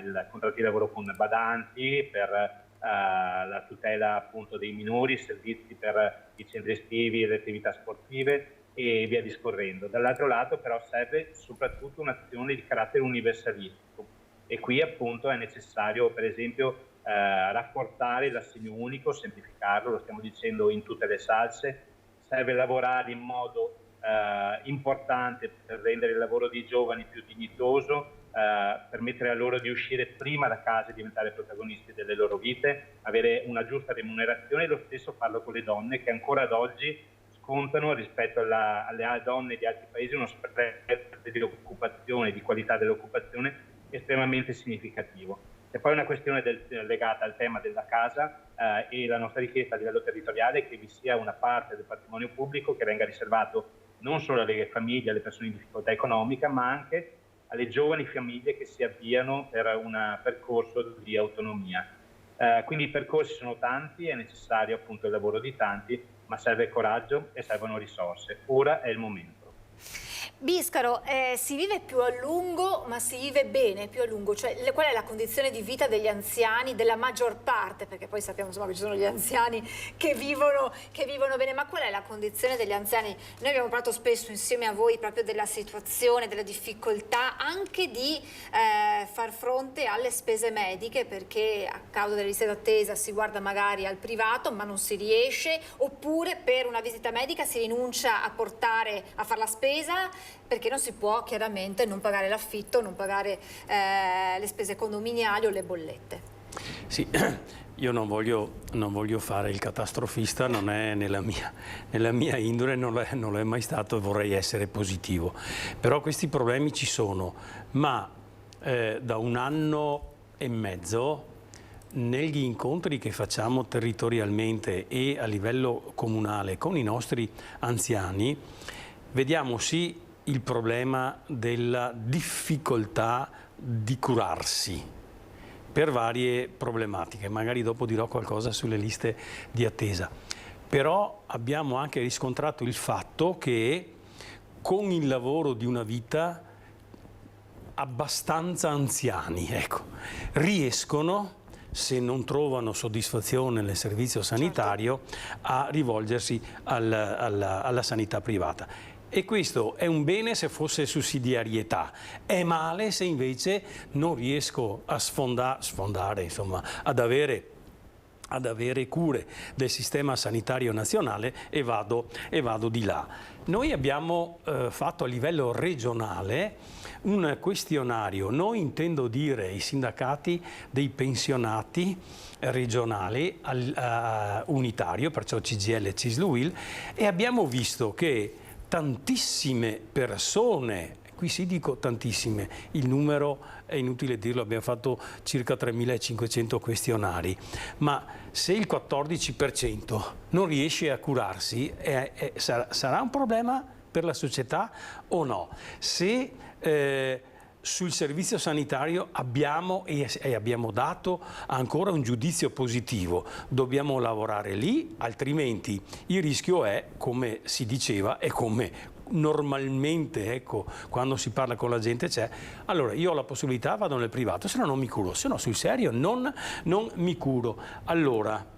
il contratto di lavoro con badanti, per la tutela appunto dei minori, servizi per i centri estivi e le attività sportive e via discorrendo. Dall'altro lato però serve soprattutto un'azione di carattere universalistico e qui appunto è necessario per esempio rafforzare l'assegno unico, semplificarlo, lo stiamo dicendo in tutte le salse, serve lavorare in modo importante per rendere il lavoro dei giovani più dignitoso, permettere a loro di uscire prima da casa e diventare protagonisti delle loro vite, avere una giusta remunerazione e lo stesso farlo con le donne che ancora ad oggi scontano rispetto alle donne di altri paesi uno spread di occupazione, di qualità dell'occupazione estremamente significativo. E poi una questione legata al tema della casa e la nostra richiesta a livello territoriale è che vi sia una parte del patrimonio pubblico che venga riservato non solo alle famiglie, alle persone in difficoltà economica, ma anche alle giovani famiglie che si avviano per un percorso di autonomia. Quindi i percorsi sono tanti, è necessario appunto il lavoro di tanti, ma serve coraggio e servono risorse. Ora è il momento. Biscaro, si vive più a lungo, ma si vive bene più a lungo, cioè qual è la condizione di vita degli anziani, della maggior parte, perché poi sappiamo insomma che ci sono gli anziani che vivono bene, ma qual è la condizione degli anziani? Noi abbiamo parlato spesso insieme a voi proprio della situazione, della difficoltà anche di far fronte alle spese mediche, perché a causa delle liste d'attesa si guarda magari al privato ma non si riesce, oppure per una visita medica si rinuncia a fare la spesa perché non si può chiaramente non pagare l'affitto, non pagare le spese condominiali o le bollette. Sì, io non voglio fare il catastrofista, non è nella mia indole, non lo è mai stato e vorrei essere positivo. Però questi problemi ci sono, ma da 1 anno e mezzo negli incontri che facciamo territorialmente e a livello comunale con i nostri anziani vediamo sì il problema della difficoltà di curarsi per varie problematiche, magari dopo dirò qualcosa sulle liste di attesa, però abbiamo anche riscontrato il fatto che con il lavoro di una vita abbastanza anziani, riescono, se non trovano soddisfazione nel servizio sanitario, a rivolgersi alla sanità privata. E questo è un bene se fosse sussidiarietà, è male se invece non riesco a sfondare, insomma, ad avere cure del sistema sanitario nazionale e vado di là. Noi abbiamo fatto a livello regionale un questionario, noi intendo dire i sindacati dei pensionati regionali unitario, perciò CGIL e CISL-UIL, e abbiamo visto che tantissime persone, qui sì dico tantissime, il numero è inutile dirlo, abbiamo fatto circa 3.500 questionari, ma se il 14% non riesce a curarsi sarà un problema per la società o no? Se sul servizio sanitario abbiamo dato ancora un giudizio positivo, dobbiamo lavorare lì, altrimenti il rischio è, come si diceva e come normalmente quando si parla con la gente c'è, allora io ho la possibilità, vado nel privato, se no non mi curo, se no sul serio non mi curo. Allora,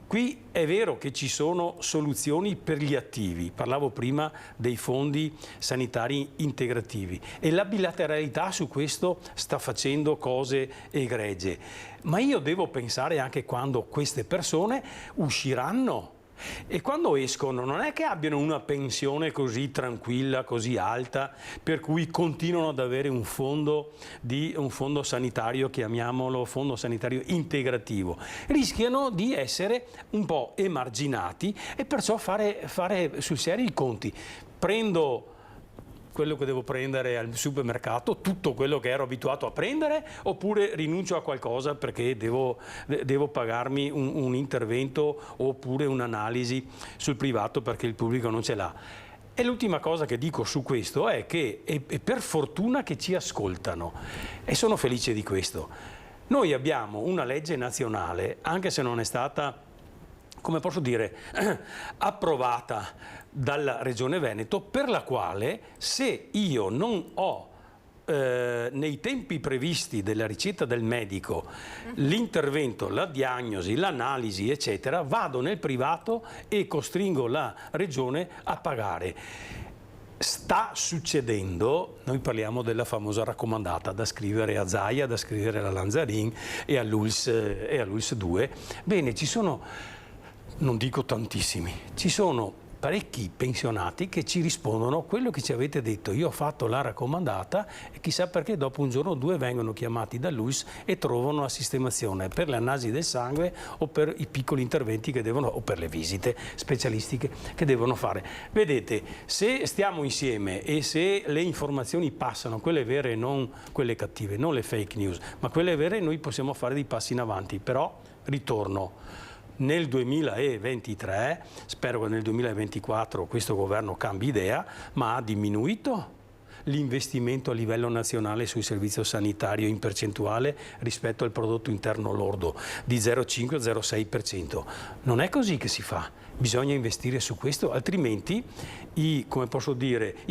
qui è vero che ci sono soluzioni per gli attivi, parlavo prima dei fondi sanitari integrativi e la bilateralità su questo sta facendo cose egregie, ma io devo pensare anche quando queste persone usciranno. E quando escono non è che abbiano una pensione così tranquilla, così alta, per cui continuano ad avere un fondo sanitario, chiamiamolo fondo sanitario integrativo. Rischiano di essere un po' emarginati e perciò fare sul serio i conti. Prendo quello che devo prendere al supermercato, tutto quello che ero abituato a prendere, oppure rinuncio a qualcosa perché devo pagarmi un intervento oppure un'analisi sul privato perché il pubblico non ce l'ha. E l'ultima cosa che dico su questo è che è per fortuna che ci ascoltano e sono felice di questo. Noi abbiamo una legge nazionale, anche se non è stata, come posso dire, approvata dalla Regione Veneto, per la quale se io non ho nei tempi previsti della ricetta del medico l'intervento, la diagnosi, l'analisi eccetera, vado nel privato e costringo la regione a pagare. Sta succedendo, noi parliamo della famosa raccomandata da scrivere a Zaia, da scrivere alla Lanzarin e all'ULS 2. Bene, ci sono, non dico tantissimi, ci sono parecchi pensionati che ci rispondono quello che ci avete detto, io ho fatto la raccomandata e chissà perché dopo un giorno o due vengono chiamati dall'ULS e trovano la sistemazione per le analisi del sangue o per i piccoli interventi che devono, o per le visite specialistiche che devono fare. Vedete, se stiamo insieme e se le informazioni passano, quelle vere e non quelle cattive, non le fake news, ma quelle vere, noi possiamo fare dei passi in avanti. Però ritorno. Nel 2023, spero che nel 2024 questo governo cambi idea, ma ha diminuito l'investimento a livello nazionale sul servizio sanitario in percentuale rispetto al prodotto interno lordo di 0,5-0,6%. Non è così che si fa, bisogna investire su questo, altrimenti i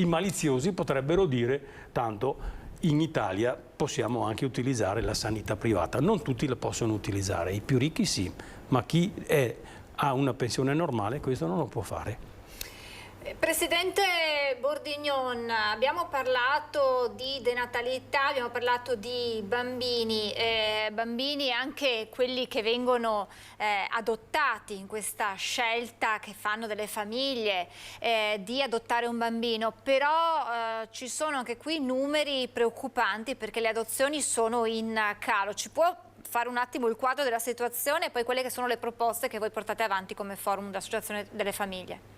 maliziosi potrebbero dire tanto in Italia possiamo anche utilizzare la sanità privata. Non tutti la possono utilizzare, i più ricchi sì, ma chi ha una pensione normale questo non lo può fare. Presidente Bordignon, abbiamo parlato di denatalità, abbiamo parlato di bambini, bambini anche quelli che vengono adottati in questa scelta che fanno delle famiglie di adottare un bambino, però ci sono anche qui numeri preoccupanti perché le adozioni sono in calo. Ci può fare un attimo il quadro della situazione e poi quelle che sono le proposte che voi portate avanti come forum d'Associazione delle Famiglie?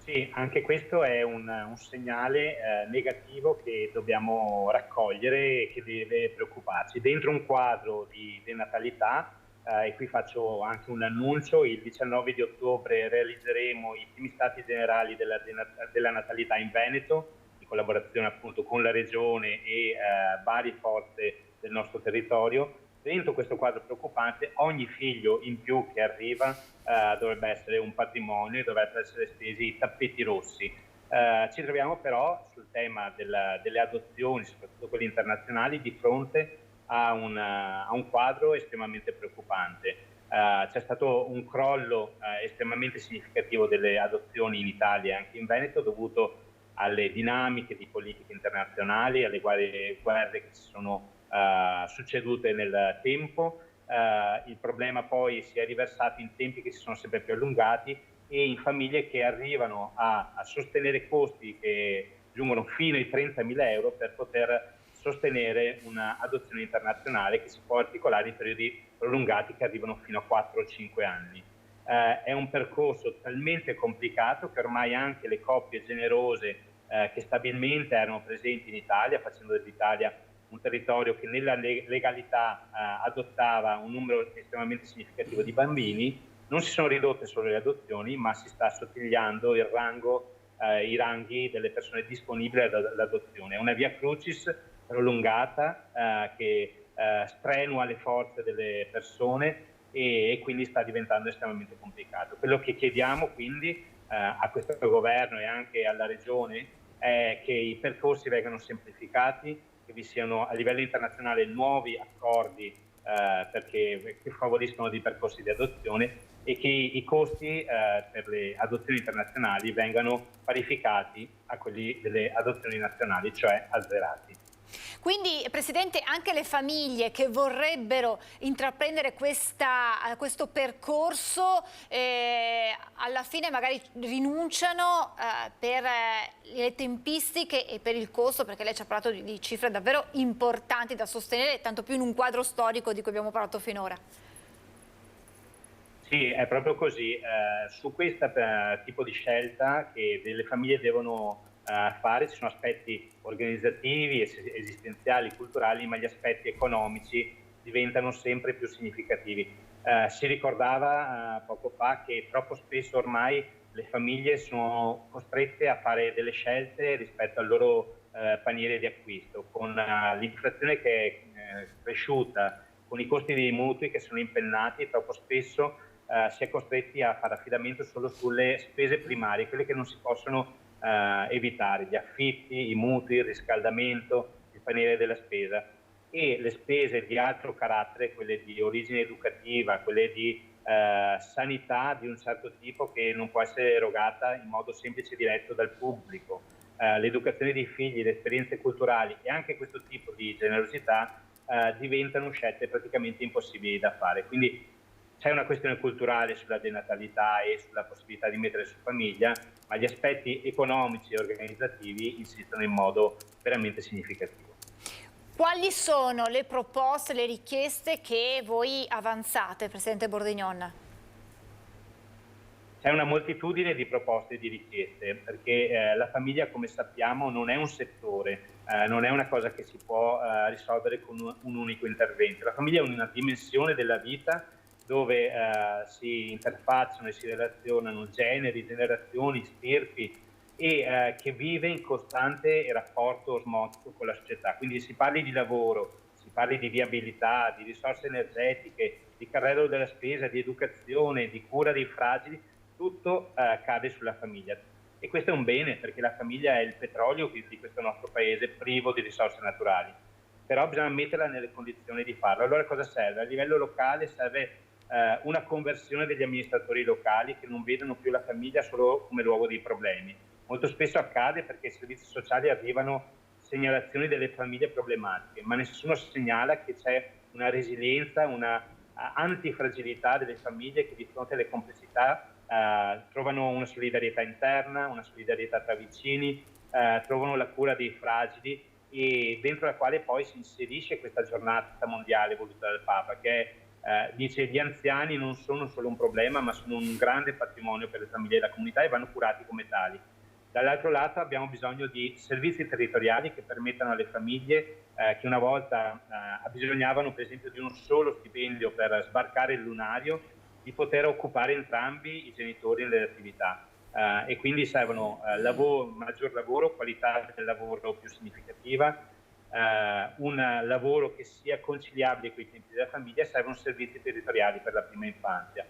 Sì, anche questo è un segnale negativo che dobbiamo raccogliere e che deve preoccuparci. Dentro un quadro di denatalità, e qui faccio anche un annuncio, il 19 di ottobre realizzeremo i primi stati generali della natalità in Veneto, in collaborazione appunto con la Regione e varie forze del nostro territorio. Dentro questo quadro preoccupante, ogni figlio in più che arriva dovrebbe essere un patrimonio, dovrebbero essere stesi i tappeti rossi. Ci troviamo però sul tema delle adozioni, soprattutto quelle internazionali, di fronte a un quadro estremamente preoccupante. C'è stato un crollo estremamente significativo delle adozioni in Italia e anche in Veneto, dovuto alle dinamiche di politica internazionali, alle guerre che si sono succedute nel tempo. Il problema poi si è riversato in tempi che si sono sempre più allungati e in famiglie che arrivano a sostenere costi che giungono fino ai 30.000 euro per poter sostenere un'adozione internazionale che si può articolare in periodi prolungati che arrivano fino a 4 o 5 anni. È un percorso talmente complicato che ormai anche le coppie generose che stabilmente erano presenti in Italia, facendo dell'Italia un territorio che nella legalità adottava un numero estremamente significativo di bambini, non si sono ridotte solo le adozioni, ma si sta assottigliando il rango, i ranghi delle persone disponibili all'adozione. È una via crucis prolungata che strenua le forze delle persone e quindi sta diventando estremamente complicato. Quello che chiediamo quindi a questo governo e anche alla Regione è che i percorsi vengano semplificati, che vi siano a livello internazionale nuovi accordi che favoriscono dei percorsi di adozione e che i costi per le adozioni internazionali vengano parificati a quelli delle adozioni nazionali, cioè azzerati. Quindi, Presidente, anche le famiglie che vorrebbero intraprendere questo percorso alla fine magari rinunciano per le tempistiche e per il costo, perché lei ci ha parlato di cifre davvero importanti da sostenere, tanto più in un quadro storico di cui abbiamo parlato finora. Sì, è proprio così. Su questo tipo di scelta che delle famiglie devono fare. Ci sono aspetti organizzativi, esistenziali, culturali, ma gli aspetti economici diventano sempre più significativi. Si ricordava poco fa che troppo spesso ormai le famiglie sono costrette a fare delle scelte rispetto al loro paniere di acquisto, con l'inflazione che è cresciuta, con i costi dei mutui che sono impennati, troppo spesso si è costretti a fare affidamento solo sulle spese primarie, quelle che non si possono evitare, gli affitti, i mutui, il riscaldamento, il paniere della spesa, e le spese di altro carattere, quelle di origine educativa, quelle di sanità di un certo tipo che non può essere erogata in modo semplice e diretto dal pubblico, l'educazione dei figli, le esperienze culturali e anche questo tipo di generosità diventano scelte praticamente impossibili da fare. Quindi c'è una questione culturale sulla denatalità e sulla possibilità di mettere su famiglia, ma gli aspetti economici e organizzativi insistono in modo veramente significativo. Quali sono le proposte, le richieste che voi avanzate, Presidente Bordignon? C'è una moltitudine di proposte e di richieste, perché la famiglia, come sappiamo, non è un settore, non è una cosa che si può risolvere con un unico intervento. La famiglia è una dimensione della vita dove si interfacciano e si relazionano generi, generazioni, stirpi e che vive in costante rapporto osmotico con la società. Quindi si parli di lavoro, si parli di viabilità, di risorse energetiche, di carrello della spesa, di educazione, di cura dei fragili, tutto cade sulla famiglia. E questo è un bene, perché la famiglia è il petrolio di questo nostro paese privo di risorse naturali. Però bisogna metterla nelle condizioni di farlo. Allora cosa serve? A livello locale serve una conversione degli amministratori locali che non vedono più la famiglia solo come luogo dei problemi. Molto spesso accade perché ai servizi sociali arrivano segnalazioni delle famiglie problematiche, ma nessuno segnala che c'è una resilienza, una antifragilità delle famiglie che di fronte alle complessità trovano una solidarietà interna, una solidarietà tra vicini, trovano la cura dei fragili, e dentro la quale poi si inserisce questa giornata mondiale voluta dal Papa, che dice gli anziani non sono solo un problema, ma sono un grande patrimonio per le famiglie e la comunità e vanno curati come tali. Dall'altro lato abbiamo bisogno di servizi territoriali che permettano alle famiglie che una volta abbisognavano per esempio di un solo stipendio per sbarcare il lunario, di poter occupare entrambi i genitori nelle attività. E quindi servono maggior lavoro, qualità del lavoro più significativa, un lavoro che sia conciliabile con i tempi della famiglia, servono servizi territoriali per la prima infanzia.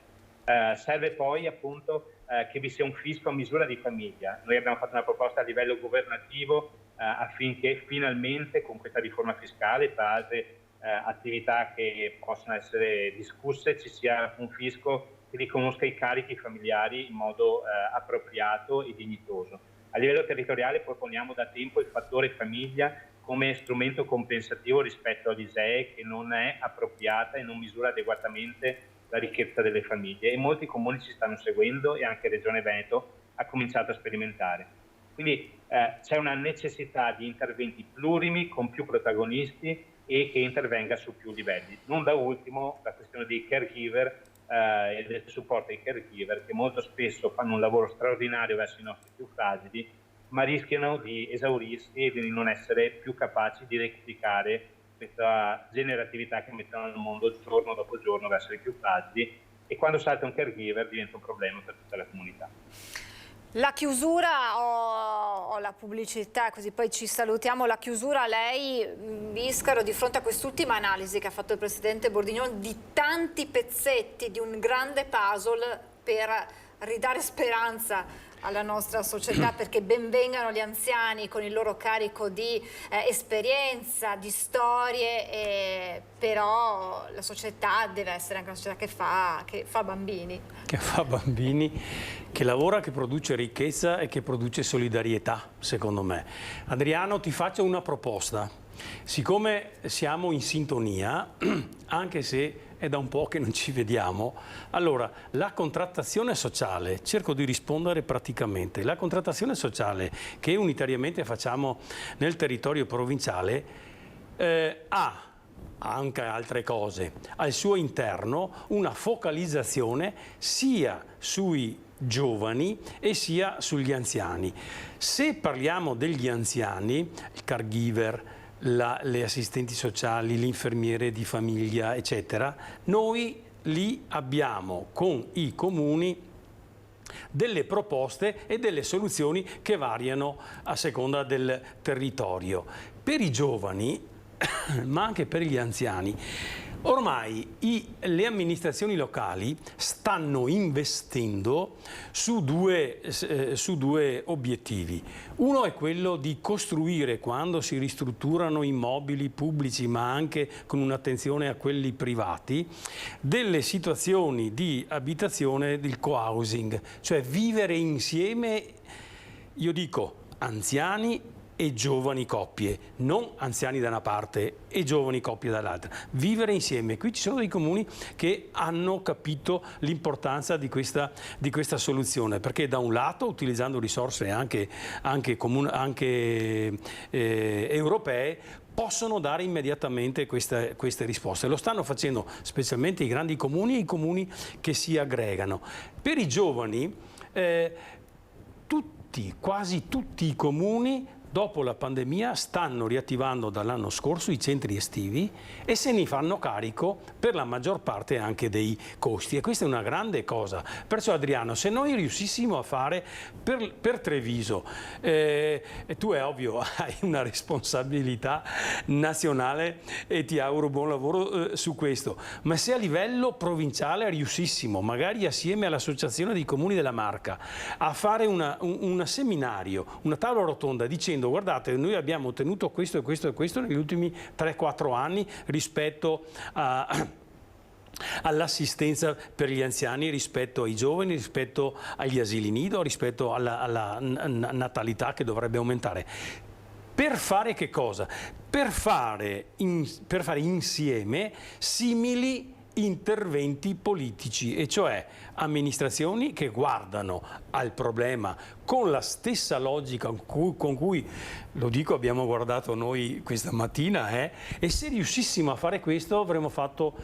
Serve poi appunto che vi sia un fisco a misura di famiglia. Noi abbiamo fatto una proposta a livello governativo affinché finalmente con questa riforma fiscale, tra altre attività che possono essere discusse, ci sia un fisco che riconosca i carichi familiari in modo appropriato e dignitoso. A livello territoriale proponiamo da tempo il fattore famiglia come strumento compensativo rispetto all'ISEE, che non è appropriata e non misura adeguatamente la ricchezza delle famiglie, e molti comuni ci stanno seguendo e anche Regione Veneto ha cominciato a sperimentare. Quindi c'è una necessità di interventi plurimi con più protagonisti e che intervenga su più livelli. Non da ultimo la questione dei caregiver e del supporto ai caregiver, che molto spesso fanno un lavoro straordinario verso i nostri più fragili, ma rischiano di esaurirsi e di non essere più capaci di replicare questa generatività che mettono al mondo giorno dopo giorno verso i più fragili, e quando salta un caregiver diventa un problema per tutta la comunità. La chiusura o la pubblicità, così poi ci salutiamo. La chiusura, lei, Biscaro, di fronte a quest'ultima analisi che ha fatto il Presidente Bordignon di tanti pezzetti di un grande puzzle per ridare speranza alla nostra società, perché benvengano gli anziani con il loro carico di esperienza, di storie, però la società deve essere anche una società che fa bambini. Che fa bambini, che lavora, che produce ricchezza e che produce solidarietà, secondo me. Adriano, ti faccio una proposta. Siccome siamo in sintonia, anche se è da un po' che non ci vediamo, allora la contrattazione sociale, cerco di rispondere praticamente, la contrattazione sociale che unitariamente facciamo nel territorio provinciale ha anche altre cose, al suo interno una focalizzazione sia sui giovani e sia sugli anziani. Se parliamo degli anziani, il caregiver, le assistenti sociali, l'infermiere di famiglia, eccetera, noi lì abbiamo con i comuni delle proposte e delle soluzioni che variano a seconda del territorio. Per i giovani, ma anche per gli anziani, ormai le amministrazioni locali stanno investendo su due obiettivi. Uno è quello di costruire, quando si ristrutturano immobili pubblici, ma anche con un'attenzione a quelli privati, delle situazioni di abitazione del co-housing, cioè vivere insieme, io dico, anziani e giovani coppie, non anziani da una parte e giovani coppie dall'altra, vivere insieme. Qui ci sono dei comuni che hanno capito l'importanza di questa soluzione, perché da un lato, utilizzando risorse anche europee, possono dare immediatamente queste risposte. Lo stanno facendo specialmente i grandi comuni e i comuni che si aggregano. Per i giovani, quasi tutti i comuni dopo la pandemia stanno riattivando dall'anno scorso i centri estivi e se ne fanno carico per la maggior parte anche dei costi, e questa è una grande cosa. Perciò Adriano, se noi riuscissimo a fare per Treviso, tu è ovvio hai una responsabilità nazionale e ti auguro buon lavoro su questo, ma se a livello provinciale riuscissimo, magari assieme all'Associazione dei Comuni della Marca, a fare un seminario, una tavola rotonda dicendo: guardate, noi abbiamo ottenuto questo e questo e questo negli ultimi 3-4 anni rispetto all'assistenza per gli anziani, rispetto ai giovani, rispetto agli asili nido, rispetto alla natalità che dovrebbe aumentare. Per fare che cosa? Per fare insieme simili interventi politici, e cioè amministrazioni che guardano al problema con la stessa logica con cui, lo dico, abbiamo guardato noi questa mattina, e se riuscissimo a fare questo avremmo fatto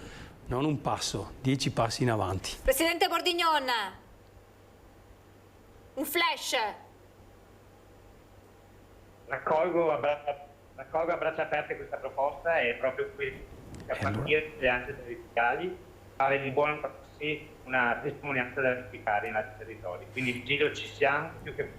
non un passo, 10 passi in avanti. Presidente Bordignon, un flash. Raccolgo a braccia aperte questa proposta, e proprio qui a partire anche dai fiscali, fare di buona prassi una testimonianza da applicare in altri territori. Quindi Vigilio, ci siamo più che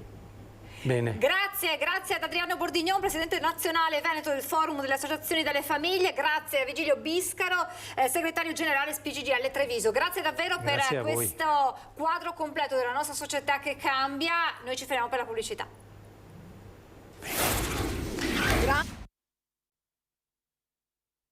bene. Grazie ad Adriano Bordignon, presidente nazionale veneto del Forum delle Associazioni delle Famiglie, grazie a Vigilio Biscaro, segretario generale SPGGL Treviso. Grazie davvero per questo quadro completo della nostra società che cambia. Noi ci fermiamo per la pubblicità.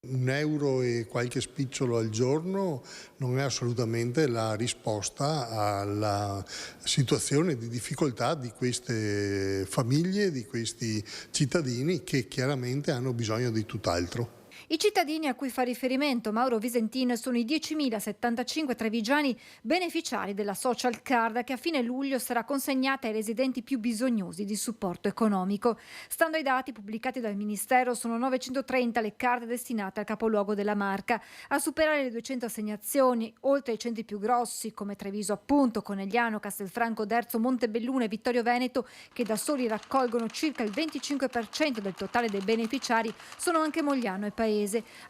€1 e qualche spicciolo al giorno non è assolutamente la risposta alla situazione di difficoltà di queste famiglie, di questi cittadini che chiaramente hanno bisogno di tutt'altro. I cittadini a cui fa riferimento Mauro Visentin sono i 10.075 trevigiani beneficiari della Social Card, che a fine luglio sarà consegnata ai residenti più bisognosi di supporto economico. Stando ai dati pubblicati dal Ministero, sono 930 le card destinate al capoluogo della Marca. A superare le 200 assegnazioni, oltre ai centri più grossi come Treviso appunto, Conegliano, Castelfranco Derzo, Montebelluna e Vittorio Veneto, che da soli raccolgono circa il 25% del totale dei beneficiari, sono anche Mogliano e Paese.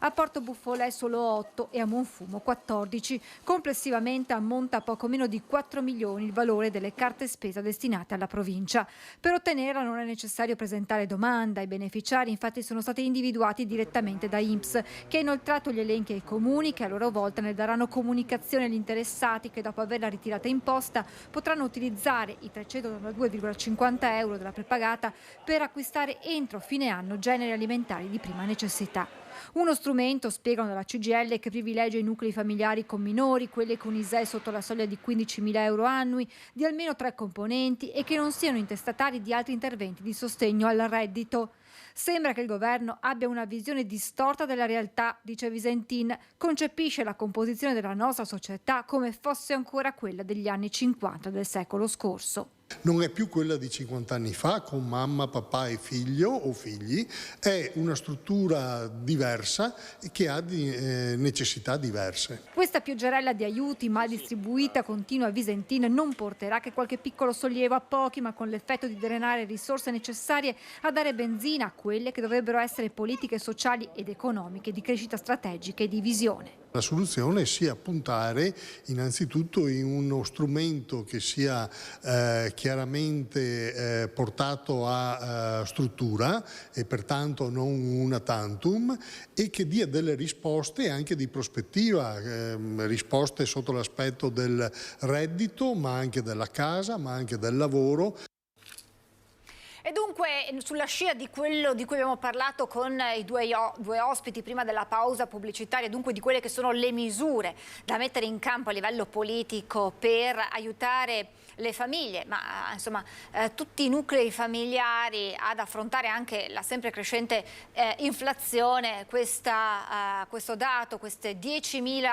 A Porto Buffolè solo 8 e a Monfumo 14. Complessivamente ammonta a poco meno di 4 milioni il valore delle carte spesa destinate alla provincia. Per ottenerla non è necessario presentare domanda. I beneficiari infatti sono stati individuati direttamente da INPS, che ha inoltrato gli elenchi ai comuni, che a loro volta ne daranno comunicazione agli interessati, che dopo averla ritirata in posta potranno utilizzare i 392,50 euro della prepagata per acquistare entro fine anno generi alimentari di prima necessità. Uno strumento, spiegano dalla CGIL, che privilegia i nuclei familiari con minori, quelli con ISEE sotto la soglia di 15.000 euro annui, di almeno 3 componenti e che non siano intestatari di altri interventi di sostegno al reddito. Sembra che il governo abbia una visione distorta della realtà, dice Visentin, concepisce la composizione della nostra società come fosse ancora quella degli anni 50 del secolo scorso. Non è più quella di 50 anni fa con mamma, papà e figlio o figli, è una struttura diversa che ha necessità diverse. Questa pioggerella di aiuti mal distribuita, continua Visentin, non porterà che qualche piccolo sollievo a pochi, ma con l'effetto di drenare risorse necessarie a dare benzina a quelle che dovrebbero essere politiche sociali ed economiche di crescita strategica e di visione. La soluzione sia puntare innanzitutto in uno strumento che sia chiaramente portato a struttura e pertanto non una tantum, e che dia delle risposte anche di prospettiva, risposte sotto l'aspetto del reddito, ma anche della casa, ma anche del lavoro. E dunque, sulla scia di quello di cui abbiamo parlato con i due ospiti prima della pausa pubblicitaria, dunque di quelle che sono le misure da mettere in campo a livello politico per aiutare le famiglie, ma insomma tutti i nuclei familiari ad affrontare anche la sempre crescente inflazione, questo dato, queste 10.000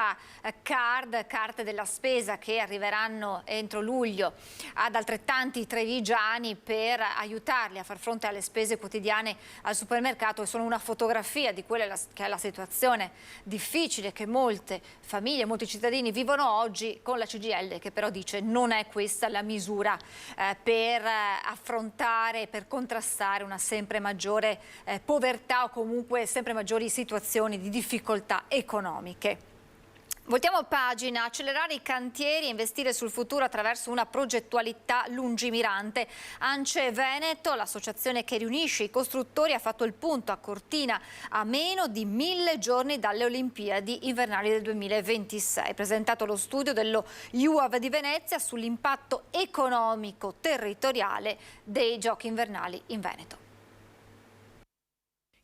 carte della spesa che arriveranno entro luglio ad altrettanti trevigiani per aiutarli a far fronte alle spese quotidiane al supermercato, e sono una fotografia di quella che è la situazione difficile che molte famiglie, molti cittadini vivono oggi, con la CGIL che però dice non è questa la misura per affrontare, per contrastare una sempre maggiore povertà o comunque sempre maggiori situazioni di difficoltà economiche. Voltiamo pagina, accelerare i cantieri e investire sul futuro attraverso una progettualità lungimirante. ANCE Veneto, l'associazione che riunisce i costruttori, ha fatto il punto a Cortina a meno di 1000 giorni dalle Olimpiadi invernali del 2026. Presentato lo studio dello UAV di Venezia sull'impatto economico territoriale dei Giochi invernali in Veneto.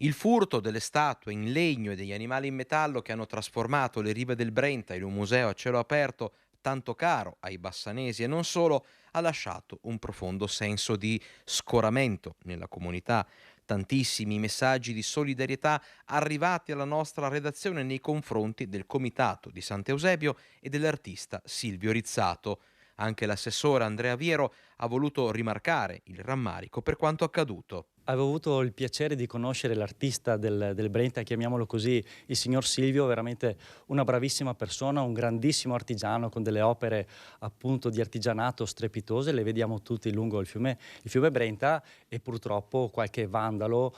Il furto delle statue in legno e degli animali in metallo che hanno trasformato le rive del Brenta in un museo a cielo aperto tanto caro ai bassanesi e non solo, ha lasciato un profondo senso di scoramento nella comunità. Tantissimi messaggi di solidarietà arrivati alla nostra redazione nei confronti del comitato di Sant'Eusebio e dell'artista Silvio Rizzato. Anche l'assessore Andrea Viero ha voluto rimarcare il rammarico per quanto accaduto. Avevo avuto il piacere di conoscere l'artista del Brenta, chiamiamolo così, il signor Silvio, veramente una bravissima persona, un grandissimo artigiano con delle opere appunto di artigianato strepitose, le vediamo tutti lungo il fiume Brenta, e purtroppo qualche vandalo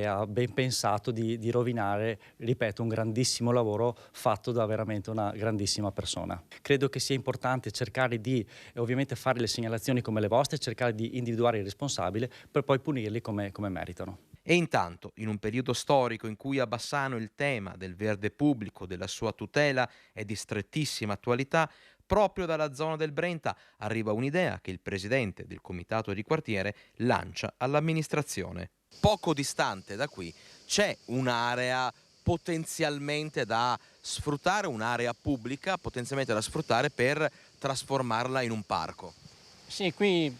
ha ben pensato di rovinare, ripeto, un grandissimo lavoro fatto da veramente una grandissima persona. Credo che sia importante cercare di ovviamente fare le segnalazioni come le vostre, cercare di individuare il responsabile per poi punirli come meritano. E intanto, in un periodo storico in cui a Bassano il tema del verde pubblico, della sua tutela è di strettissima attualità, proprio dalla zona del Brenta arriva un'idea che il presidente del comitato di quartiere lancia all'amministrazione. Poco distante da qui c'è un'area potenzialmente da sfruttare, un'area pubblica potenzialmente da sfruttare per trasformarla in un parco. Sì, qui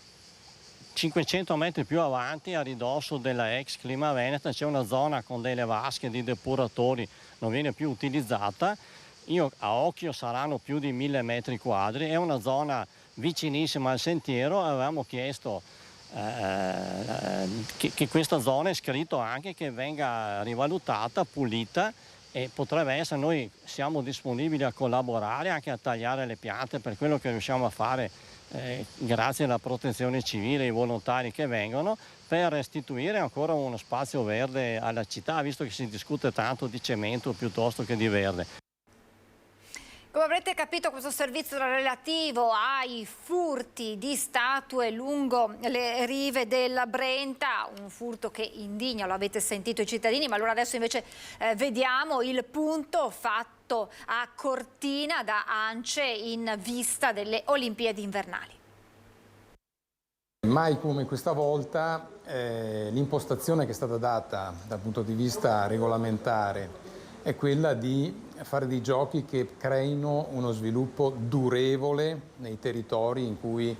500 metri più avanti, a ridosso della ex Clima Veneta, c'è una zona con delle vasche di depuratori, non viene più utilizzata. A occhio saranno più di 1000 metri quadri, è una zona vicinissima al sentiero. Avevamo chiesto che questa zona, è scritto anche che venga rivalutata, pulita, e potrebbe essere, noi siamo disponibili a collaborare, anche a tagliare le piante per quello che riusciamo a fare. Grazie alla protezione civile, ai volontari che vengono, per restituire ancora uno spazio verde alla città, visto che si discute tanto di cemento piuttosto che di verde. Come avrete capito, questo servizio era relativo ai furti di statue lungo le rive della Brenta, un furto che indigna, lo avete sentito, i cittadini. Ma allora adesso invece vediamo il punto fatto a Cortina da ANCE in vista delle Olimpiadi invernali. Mai come questa volta l'impostazione che è stata data dal punto di vista regolamentare è quella di fare dei giochi che creino uno sviluppo durevole nei territori in cui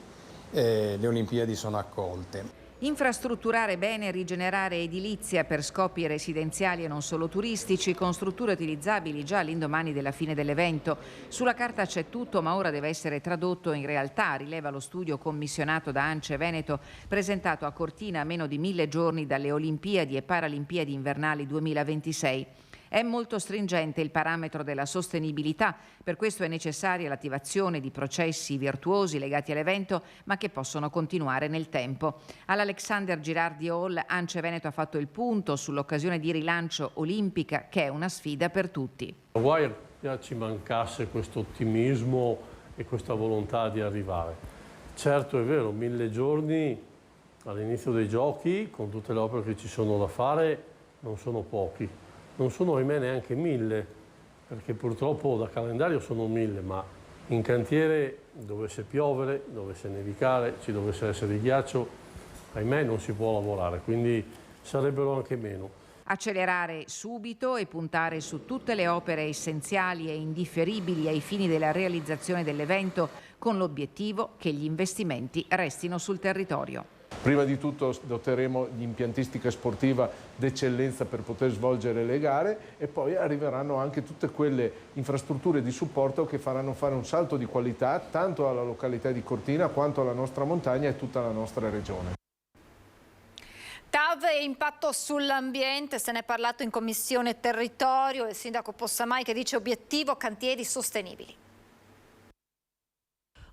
le Olimpiadi sono accolte. Infrastrutturare bene e rigenerare edilizia per scopi residenziali e non solo turistici, con strutture utilizzabili già all'indomani della fine dell'evento. Sulla carta c'è tutto, ma ora deve essere tradotto in realtà, rileva lo studio commissionato da ANCE Veneto, presentato a Cortina a meno di 1000 giorni dalle Olimpiadi e Paralimpiadi invernali 2026. È molto stringente il parametro della sostenibilità, per questo è necessaria l'attivazione di processi virtuosi legati all'evento, ma che possono continuare nel tempo. All'Alexander Girardi Hall, ANCE Veneto ha fatto il punto sull'occasione di rilancio olimpica, che è una sfida per tutti. Guai ci mancasse questo ottimismo e questa volontà di arrivare. Certo è vero, 1000 giorni all'inizio dei giochi, con tutte le opere che ci sono da fare, non sono pochi. Non sono ahimè neanche 1000, perché purtroppo da calendario sono 1000, ma in cantiere dovesse piovere, dovesse nevicare, ci dovesse essere il ghiaccio, ahimè non si può lavorare, quindi sarebbero anche meno. Accelerare subito e puntare su tutte le opere essenziali e indifferibili ai fini della realizzazione dell'evento, con l'obiettivo che gli investimenti restino sul territorio. Prima di tutto doteremo l'impiantistica sportiva d'eccellenza per poter svolgere le gare e poi arriveranno anche tutte quelle infrastrutture di supporto che faranno fare un salto di qualità tanto alla località di Cortina quanto alla nostra montagna e tutta la nostra regione. TAV e impatto sull'ambiente, se ne è parlato in Commissione Territorio, il sindaco Possamai che dice obiettivo cantieri sostenibili.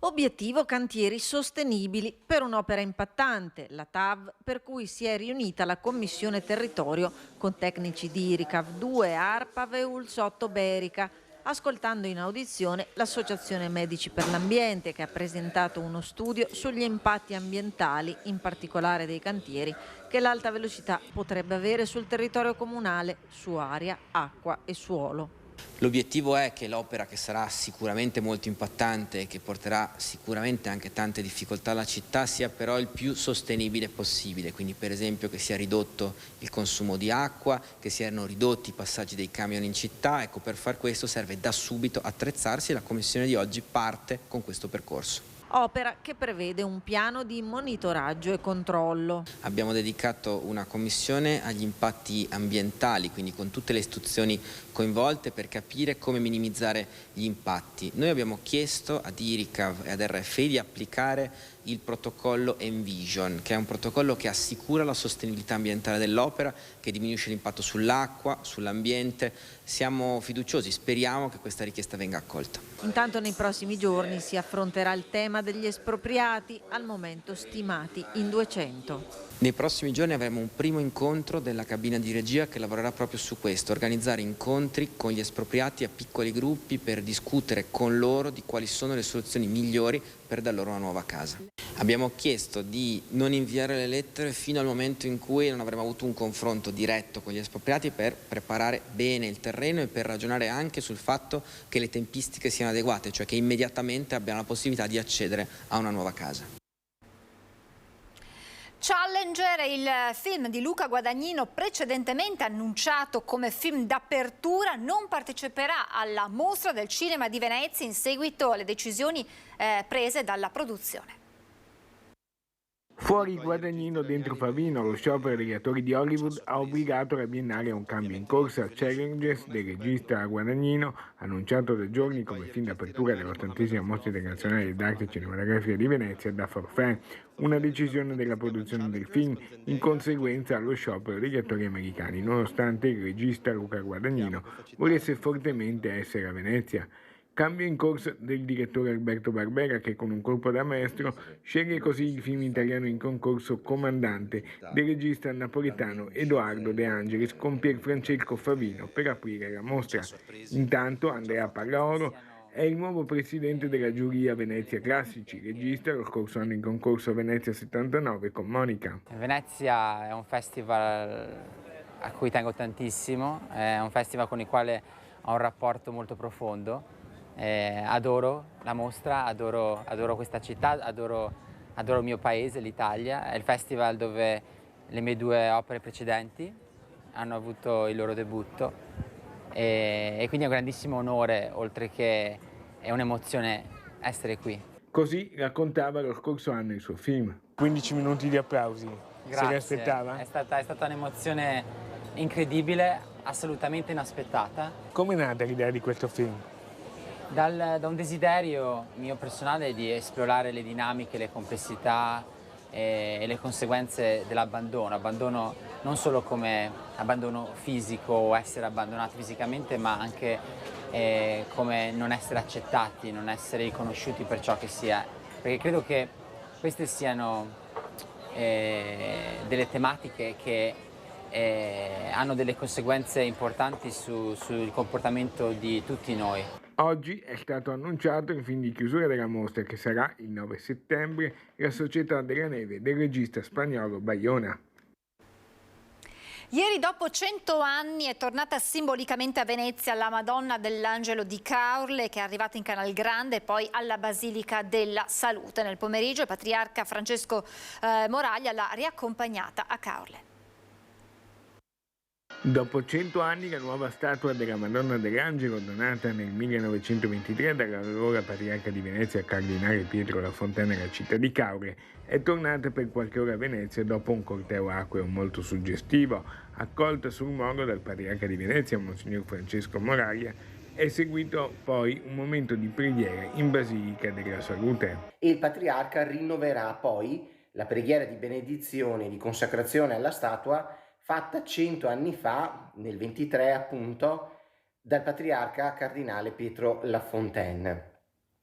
Obiettivo cantieri sostenibili per un'opera impattante, la TAV, per cui si è riunita la Commissione Territorio con tecnici di IRICAV 2, ARPAV e ULSOTTO Berica, ascoltando in audizione l'Associazione Medici per l'Ambiente che ha presentato uno studio sugli impatti ambientali, in particolare dei cantieri, che l'alta velocità potrebbe avere sul territorio comunale, su aria, acqua e suolo. L'obiettivo è che l'opera, che sarà sicuramente molto impattante e che porterà sicuramente anche tante difficoltà alla città, sia però il più sostenibile possibile, quindi per esempio che sia ridotto il consumo di acqua, che siano ridotti i passaggi dei camion in città. Ecco, per far questo serve da subito attrezzarsi e la commissione di oggi parte con questo percorso. Opera che prevede un piano di monitoraggio e controllo. Abbiamo dedicato una commissione agli impatti ambientali, quindi con tutte le istituzioni coinvolte per capire come minimizzare gli impatti. Noi abbiamo chiesto ad IRICAV e ad RFI di applicare il protocollo Envision, che è un protocollo che assicura la sostenibilità ambientale dell'opera, che diminuisce l'impatto sull'acqua, sull'ambiente. Siamo fiduciosi, speriamo che questa richiesta venga accolta. Intanto nei prossimi giorni si affronterà il tema degli espropriati, al momento stimati in 200. Nei prossimi giorni avremo un primo incontro della cabina di regia che lavorerà proprio su questo, organizzare incontri con gli espropriati a piccoli gruppi per discutere con loro di quali sono le soluzioni migliori per dar loro una nuova casa. Abbiamo chiesto di non inviare le lettere fino al momento in cui non avremo avuto un confronto diretto con gli espropriati per preparare bene il terreno e per ragionare anche sul fatto che le tempistiche siano adeguate, cioè che immediatamente abbiano la possibilità di accedere a una nuova casa. Challenger, il film di Luca Guadagnino precedentemente annunciato come film d'apertura, non parteciperà alla Mostra del Cinema di Venezia in seguito alle decisioni prese dalla produzione. Fuori Guadagnino, dentro Favino, lo sciopero degli attori di Hollywood ha obbligato la Biennale a un cambio in corsa. Challenges del regista Guadagnino, annunciato da giorni come film d'apertura dell'80ª Mostra Internazionale d'Arte e Cinematografica di Venezia, da forfait, una decisione della produzione del film in conseguenza allo sciopero degli attori americani, nonostante il regista Luca Guadagnino volesse fortemente essere a Venezia. Cambio in corsa del direttore Alberto Barbera che con un colpo da maestro sceglie così il film italiano in concorso Comandante del regista napoletano Edoardo De Angelis con Pierfrancesco Favino per aprire la mostra. Intanto Andrea Pallaoro è il nuovo presidente della giuria Venezia Classici, regista lo scorso anno in concorso a Venezia 79 con Monica. Venezia è un festival a cui tengo tantissimo, è un festival con il quale ho un rapporto molto profondo. Adoro la mostra, adoro questa città, adoro il mio paese, l'Italia. È il festival dove le mie due opere precedenti hanno avuto il loro debutto e quindi è un grandissimo onore, oltre che è un'emozione, essere qui. Così raccontava lo scorso anno il suo film. 15 minuti di applausi, Grazie. Se li aspettava? È stata un'emozione incredibile, assolutamente inaspettata. Come è nata l'idea di questo film? Da un desiderio mio personale di esplorare le dinamiche, le complessità e le conseguenze dell'abbandono non solo come abbandono fisico o essere abbandonati fisicamente, ma anche come non essere accettati, non essere riconosciuti per ciò che si è. Perché credo che queste siano delle tematiche che hanno delle conseguenze importanti sul comportamento di tutti noi. Oggi è stato annunciato il film di chiusura della mostra, che sarà il 9 settembre, La Società della Neve del regista spagnolo Bayona. Ieri, dopo 100 anni, è tornata simbolicamente a Venezia la Madonna dell'Angelo di Caorle, che è arrivata in Canal Grande e poi alla Basilica della Salute. Nel pomeriggio il patriarca Francesco Moraglia l'ha riaccompagnata a Caorle. Dopo 100 anni la nuova statua della Madonna dell'Angelo, donata nel 1923 dall'allora patriarca di Venezia cardinale Pietro La Fontana alla città di Caorle, è tornata per qualche ora a Venezia dopo un corteo acqueo molto suggestivo. Accolta sul molo dal patriarca di Venezia, Monsignor Francesco Moraglia, è seguito poi un momento di preghiera in Basilica della Salute. Il patriarca rinnoverà poi la preghiera di benedizione e di consacrazione alla statua fatta 100 anni fa, nel 23 appunto, dal patriarca cardinale Pietro La Fontaine.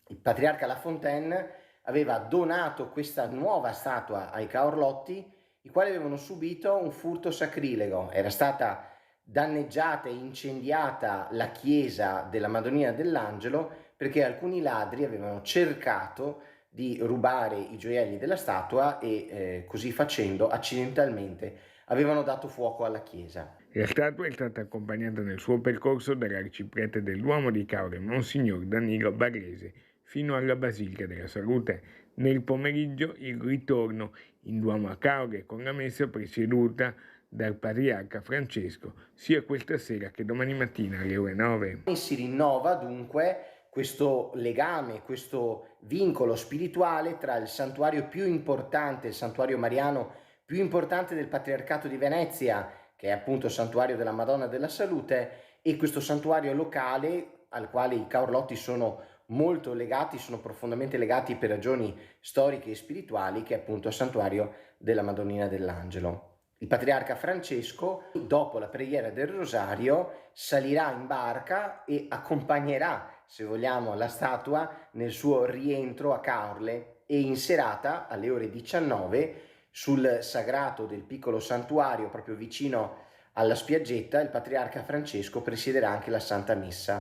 Il patriarca La Fontaine aveva donato questa nuova statua ai Caorlotti, i quali avevano subito un furto sacrilego. Era stata danneggiata e incendiata la chiesa della Madonnina dell'Angelo perché alcuni ladri avevano cercato di rubare i gioielli della statua e così facendo accidentalmente avevano dato fuoco alla chiesa. La statua è stata accompagnata nel suo percorso dall'arciprete del Duomo di Caorle, Monsignor Danilo Barrese, fino alla Basilica della Salute. Nel pomeriggio il ritorno in Duomo a Caorle con la messa presieduta dal patriarca Francesco, sia questa sera che domani mattina alle ore 9. Si rinnova dunque questo legame, questo vincolo spirituale tra il santuario più importante, il santuario mariano più importante del Patriarcato di Venezia, che è appunto il santuario della Madonna della Salute, e questo santuario locale al quale i Caorlotti sono molto legati, sono profondamente legati per ragioni storiche e spirituali, che è appunto il santuario della Madonnina dell'Angelo. Il patriarca Francesco, dopo la preghiera del Rosario, salirà in barca e accompagnerà, se vogliamo, la statua nel suo rientro a Caorle, e in serata alle ore 19 sul sagrato del piccolo santuario proprio vicino alla spiaggetta il patriarca Francesco presiederà anche la Santa Messa.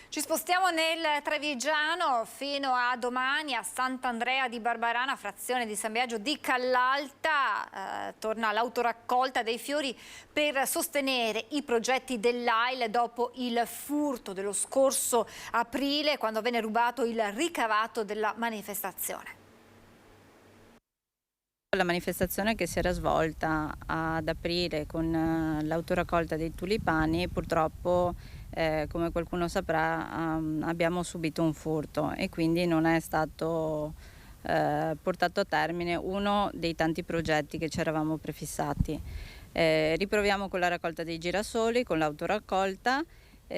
Ci spostiamo nel Trevigiano fino a domani a Sant'Andrea di Barbarana, frazione di San Biagio di Callalta. Torna l'autoraccolta dei fiori per sostenere i progetti dell'AIL dopo il furto dello scorso aprile, quando venne rubato il ricavato della manifestazione. La manifestazione che si era svolta ad aprile con l'autoraccolta dei tulipani, purtroppo come qualcuno saprà abbiamo subito un furto e quindi non è stato portato a termine uno dei tanti progetti che ci eravamo prefissati. Riproviamo con la raccolta dei girasoli, con l'autoraccolta,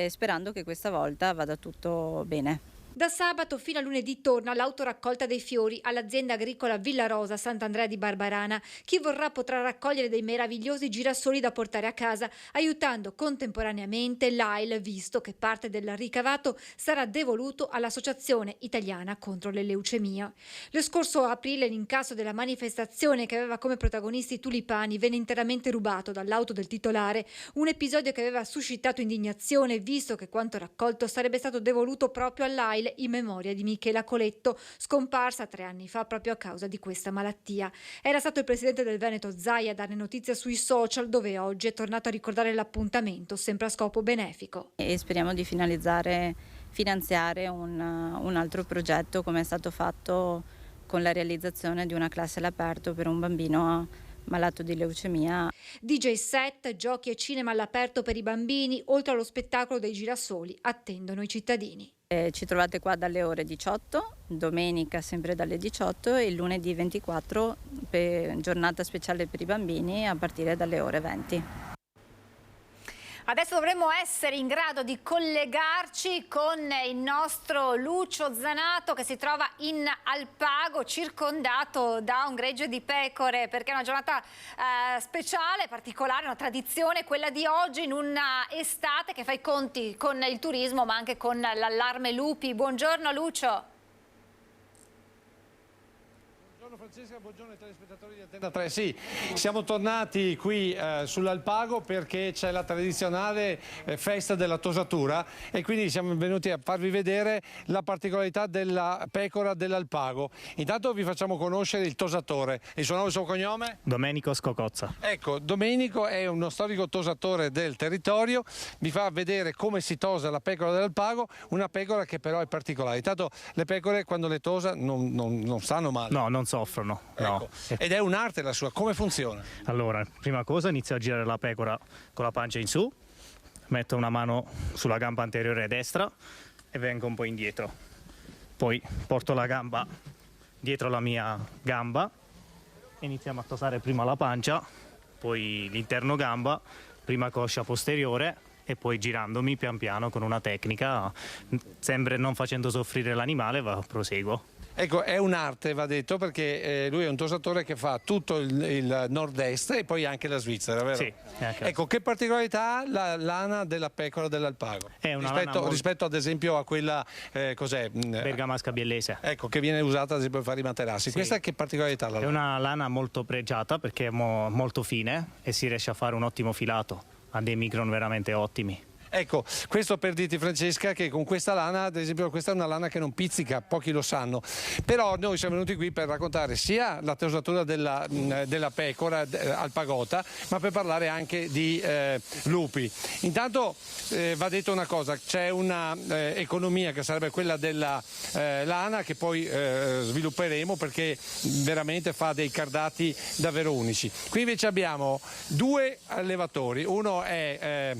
sperando che questa volta vada tutto bene. Da sabato fino a lunedì torna l'autoraccolta dei fiori all'azienda agricola Villarosa Sant'Andrea di Barbarana. Chi vorrà potrà raccogliere dei meravigliosi girasoli da portare a casa, aiutando contemporaneamente l'AIL, visto che parte del ricavato sarà devoluto all'Associazione Italiana contro le leucemie. Lo scorso aprile l'incasso della manifestazione, che aveva come protagonisti i tulipani, venne interamente rubato dall'auto del titolare, un episodio che aveva suscitato indignazione, visto che quanto raccolto sarebbe stato devoluto proprio all'AIL in memoria di Michela Coletto, scomparsa 3 anni fa proprio a causa di questa malattia. Era stato il presidente del Veneto Zaia a dare notizia sui social, dove oggi è tornato a ricordare l'appuntamento, sempre a scopo benefico. E speriamo di finanziare un altro progetto, come è stato fatto con la realizzazione di una classe all'aperto per un bambino malato di leucemia. DJ set, giochi e cinema all'aperto per i bambini, oltre allo spettacolo dei girasoli, attendono i cittadini. Ci trovate qua dalle ore 18, domenica sempre dalle 18 e lunedì 24 per giornata speciale per i bambini a partire dalle ore 20. Adesso dovremmo essere in grado di collegarci con il nostro Lucio Zanato che si trova in Alpago, circondato da un gregge di pecore, perché è una giornata speciale, particolare, una tradizione, quella di oggi, in una estate che fa i conti con il turismo ma anche con l'allarme lupi. Buongiorno Lucio. Buongiorno Francesca, buongiorno ai telespettatori di Antena 3. Sì, siamo tornati qui sull'Alpago perché c'è la tradizionale festa della tosatura e quindi siamo venuti a farvi vedere la particolarità della pecora dell'Alpago. Intanto vi facciamo conoscere il tosatore. Il suo nome e il suo cognome? Domenico Scocozza. Ecco, Domenico è uno storico tosatore del territorio, vi fa vedere come si tosa la pecora dell'Alpago, una pecora che però è particolare. Intanto le pecore quando le tosa non stanno male. No, non soffrono. No. Ecco. Ed è un'arte la sua, come funziona? Allora, prima cosa inizio a girare la pecora con la pancia in su, metto una mano sulla gamba anteriore destra e vengo un po' indietro. Poi porto la gamba dietro la mia gamba, iniziamo a tosare prima la pancia, poi l'interno gamba, prima coscia posteriore e poi girandomi pian piano con una tecnica, sempre non facendo soffrire l'animale, proseguo. Ecco, è un'arte, va detto, perché lui è un tosatore che fa tutto il nord-est e poi anche la Svizzera, vero? Sì. Ecco, che particolarità ha la lana della pecora dell'Alpago? È una rispetto ad esempio a quella, cos'è? Bergamasca biellese. Ecco, che viene usata ad esempio per fare i materassi. Sì. Questa che particolarità ha la lana? È una lana molto pregiata perché è molto fine e si riesce a fare un ottimo filato, ha dei micron veramente ottimi. Ecco, questo per dirti Francesca che con questa lana, ad esempio questa è una lana che non pizzica, pochi lo sanno, però noi siamo venuti qui per raccontare sia la tosatura della pecora alpagota, ma per parlare anche di lupi. Intanto va detto una cosa, c'è una economia che sarebbe quella della lana che poi svilupperemo perché veramente fa dei cardati davvero unici. Qui invece abbiamo due allevatori, uno è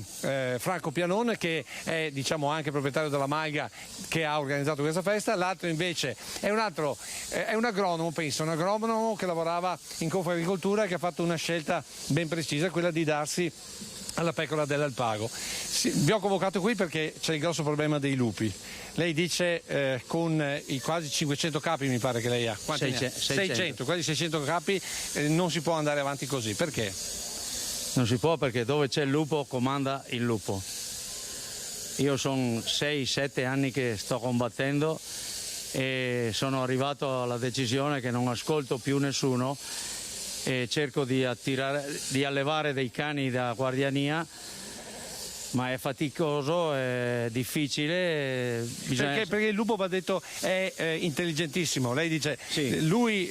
Franco Pianon che è anche proprietario della Malga che ha organizzato questa festa, l'altro invece è un agronomo, penso, un agronomo che lavorava in Confagricoltura e che ha fatto una scelta ben precisa, quella di darsi alla pecora dell'Alpago. Vi ho convocato qui perché c'è il grosso problema dei lupi. Lei dice con i quasi 500 capi mi pare che lei ha. 600, quasi 600 capi, non si può andare avanti così. Perché? Non si può perché dove c'è il lupo comanda il lupo. Io sono 6-7 anni che sto combattendo e sono arrivato alla decisione che non ascolto più nessuno e cerco di allevare dei cani da guardiania, ma è faticoso, è difficile. Perché il lupo, va detto, è intelligentissimo. Lei dice, sì, lui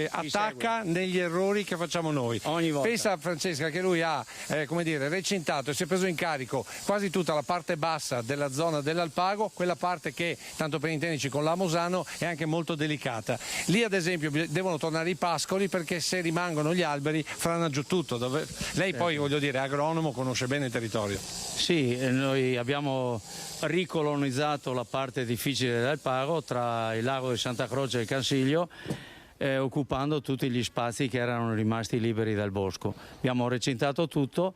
attacca negli errori che facciamo noi. Ogni volta. Pensa Francesca che lui ha recintato e si è preso in carico quasi tutta la parte bassa della zona dell'Alpago, quella parte che, tanto per intenderci, con l'Amosano è anche molto delicata. Lì ad esempio devono tornare i pascoli perché se rimangono gli alberi faranno giù tutto. Lei poi, voglio dire, è agronomo, conosce bene il territorio. Sì, noi abbiamo ricolonizzato la parte difficile dell'Alpago tra il lago di Santa Croce e il Cansiglio, occupando tutti gli spazi che erano rimasti liberi dal bosco. Abbiamo recintato tutto,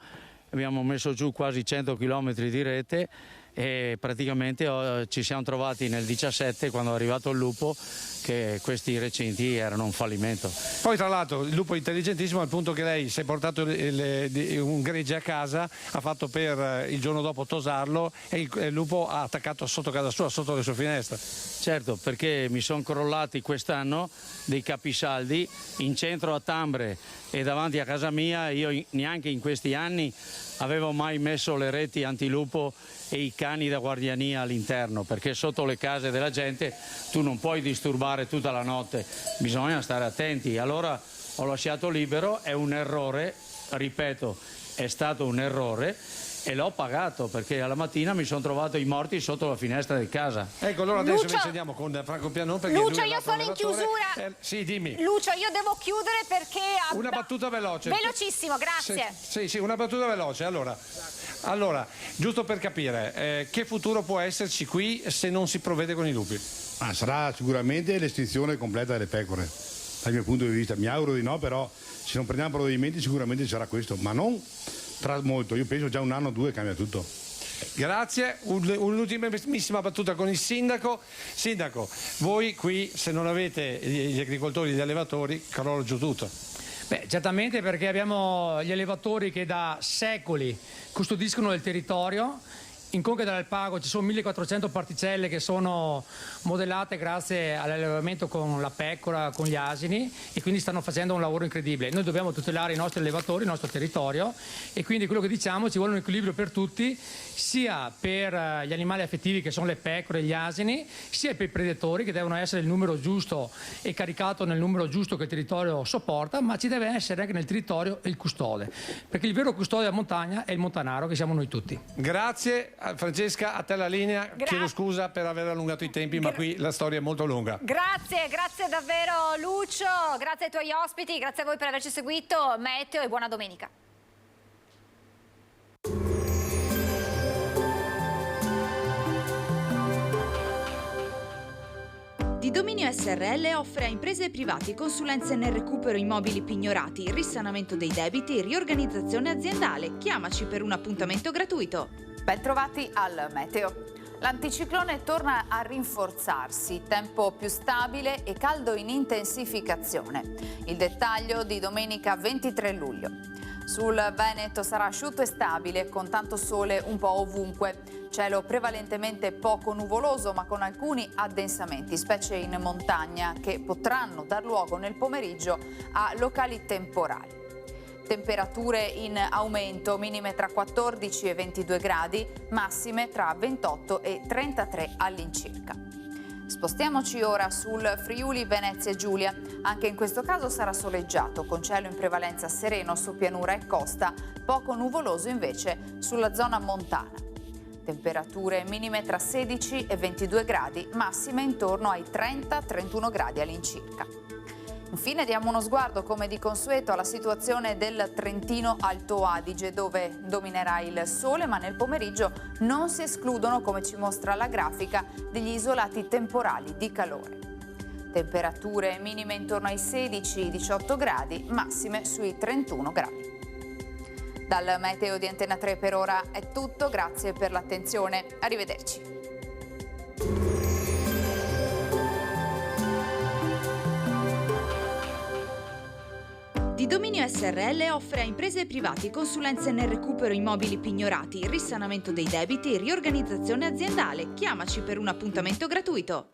abbiamo messo giù quasi 100 km di rete e praticamente ci siamo trovati nel 17, quando è arrivato il lupo, che questi recinti erano un fallimento. Poi tra l'altro il lupo è intelligentissimo al punto che lei si è portato un gregge a casa, ha fatto per il giorno dopo tosarlo e il lupo ha attaccato sotto casa sua, sotto le sue finestre. Certo, perché mi sono crollati quest'anno dei capisaldi in centro a Tambre e davanti a casa mia. Io neanche in questi anni avevo mai messo le reti antilupo e i cani da guardiania all'interno, perché sotto le case della gente tu non puoi disturbare tutta la notte, bisogna stare attenti. Allora ho lasciato libero, è un errore, ripeto, è stato un errore e l'ho pagato perché alla mattina mi sono trovato i morti sotto la finestra di casa. Ecco, allora adesso vi sentiamo con Franco Pianon. Lucio, io sono in chiusura. Sì, dimmi. Lucio, io devo chiudere perché... Una battuta veloce. Velocissimo, grazie. Sì, una battuta veloce. Allora, giusto per capire, che futuro può esserci qui se non si provvede con i lupi? Sarà sicuramente l'estinzione completa delle pecore, dal mio punto di vista. Mi auguro di no, però se non prendiamo provvedimenti sicuramente sarà questo, ma non tra molto. Io penso già 1 anno o 2 cambia tutto. Grazie, un'ultimissima battuta con il sindaco. Sindaco, voi qui se non avete gli agricoltori e gli allevatori crolla giù tutto. Beh, certamente, perché abbiamo gli allevatori che da secoli custodiscono il territorio. In Conca dell'Alpago ci sono 1400 particelle che sono modellate grazie all'allevamento con la pecora, con gli asini, e quindi stanno facendo un lavoro incredibile. Noi dobbiamo tutelare i nostri allevatori, il nostro territorio, e quindi quello che diciamo, ci vuole un equilibrio per tutti, sia per gli animali affettivi che sono le pecore e gli asini, sia per i predatori che devono essere il numero giusto e caricato nel numero giusto che il territorio sopporta, ma ci deve essere anche nel territorio il custode, perché il vero custode della montagna è il montanaro, che siamo noi tutti. Grazie. Francesca, a te la linea. Chiedo scusa per aver allungato i tempi, ma qui la storia è molto lunga. Grazie davvero Lucio, grazie ai tuoi ospiti, grazie a voi per averci seguito. Meteo e buona domenica. Di Dominio SRL offre a imprese e privati consulenze nel recupero immobili pignorati, risanamento dei debiti e riorganizzazione aziendale. Chiamaci per un appuntamento gratuito. Bentrovati al meteo. L'anticiclone torna a rinforzarsi, tempo più stabile e caldo in intensificazione. Il dettaglio di domenica 23 luglio. Sul Veneto sarà asciutto e stabile, con tanto sole un po' ovunque. Cielo prevalentemente poco nuvoloso, ma con alcuni addensamenti, specie in montagna, che potranno dar luogo nel pomeriggio a locali temporali. Temperature in aumento, minime tra 14 e 22 gradi, massime tra 28 e 33 all'incirca. Spostiamoci ora sul Friuli Venezia Giulia. Anche in questo caso sarà soleggiato, con cielo in prevalenza sereno su pianura e costa, poco nuvoloso invece sulla zona montana. Temperature minime tra 16 e 22 gradi, massime intorno ai 30-31 gradi all'incirca. Infine diamo uno sguardo, come di consueto, alla situazione del Trentino Alto Adige, dove dominerà il sole, ma nel pomeriggio non si escludono, come ci mostra la grafica, degli isolati temporali di calore. Temperature minime intorno ai 16-18 gradi, massime sui 31 gradi. Dal meteo di Antena 3 per ora è tutto, grazie per l'attenzione, arrivederci. Di Dominio SRL offre a imprese e privati consulenze nel recupero immobili pignorati, risanamento dei debiti e riorganizzazione aziendale. Chiamaci per un appuntamento gratuito.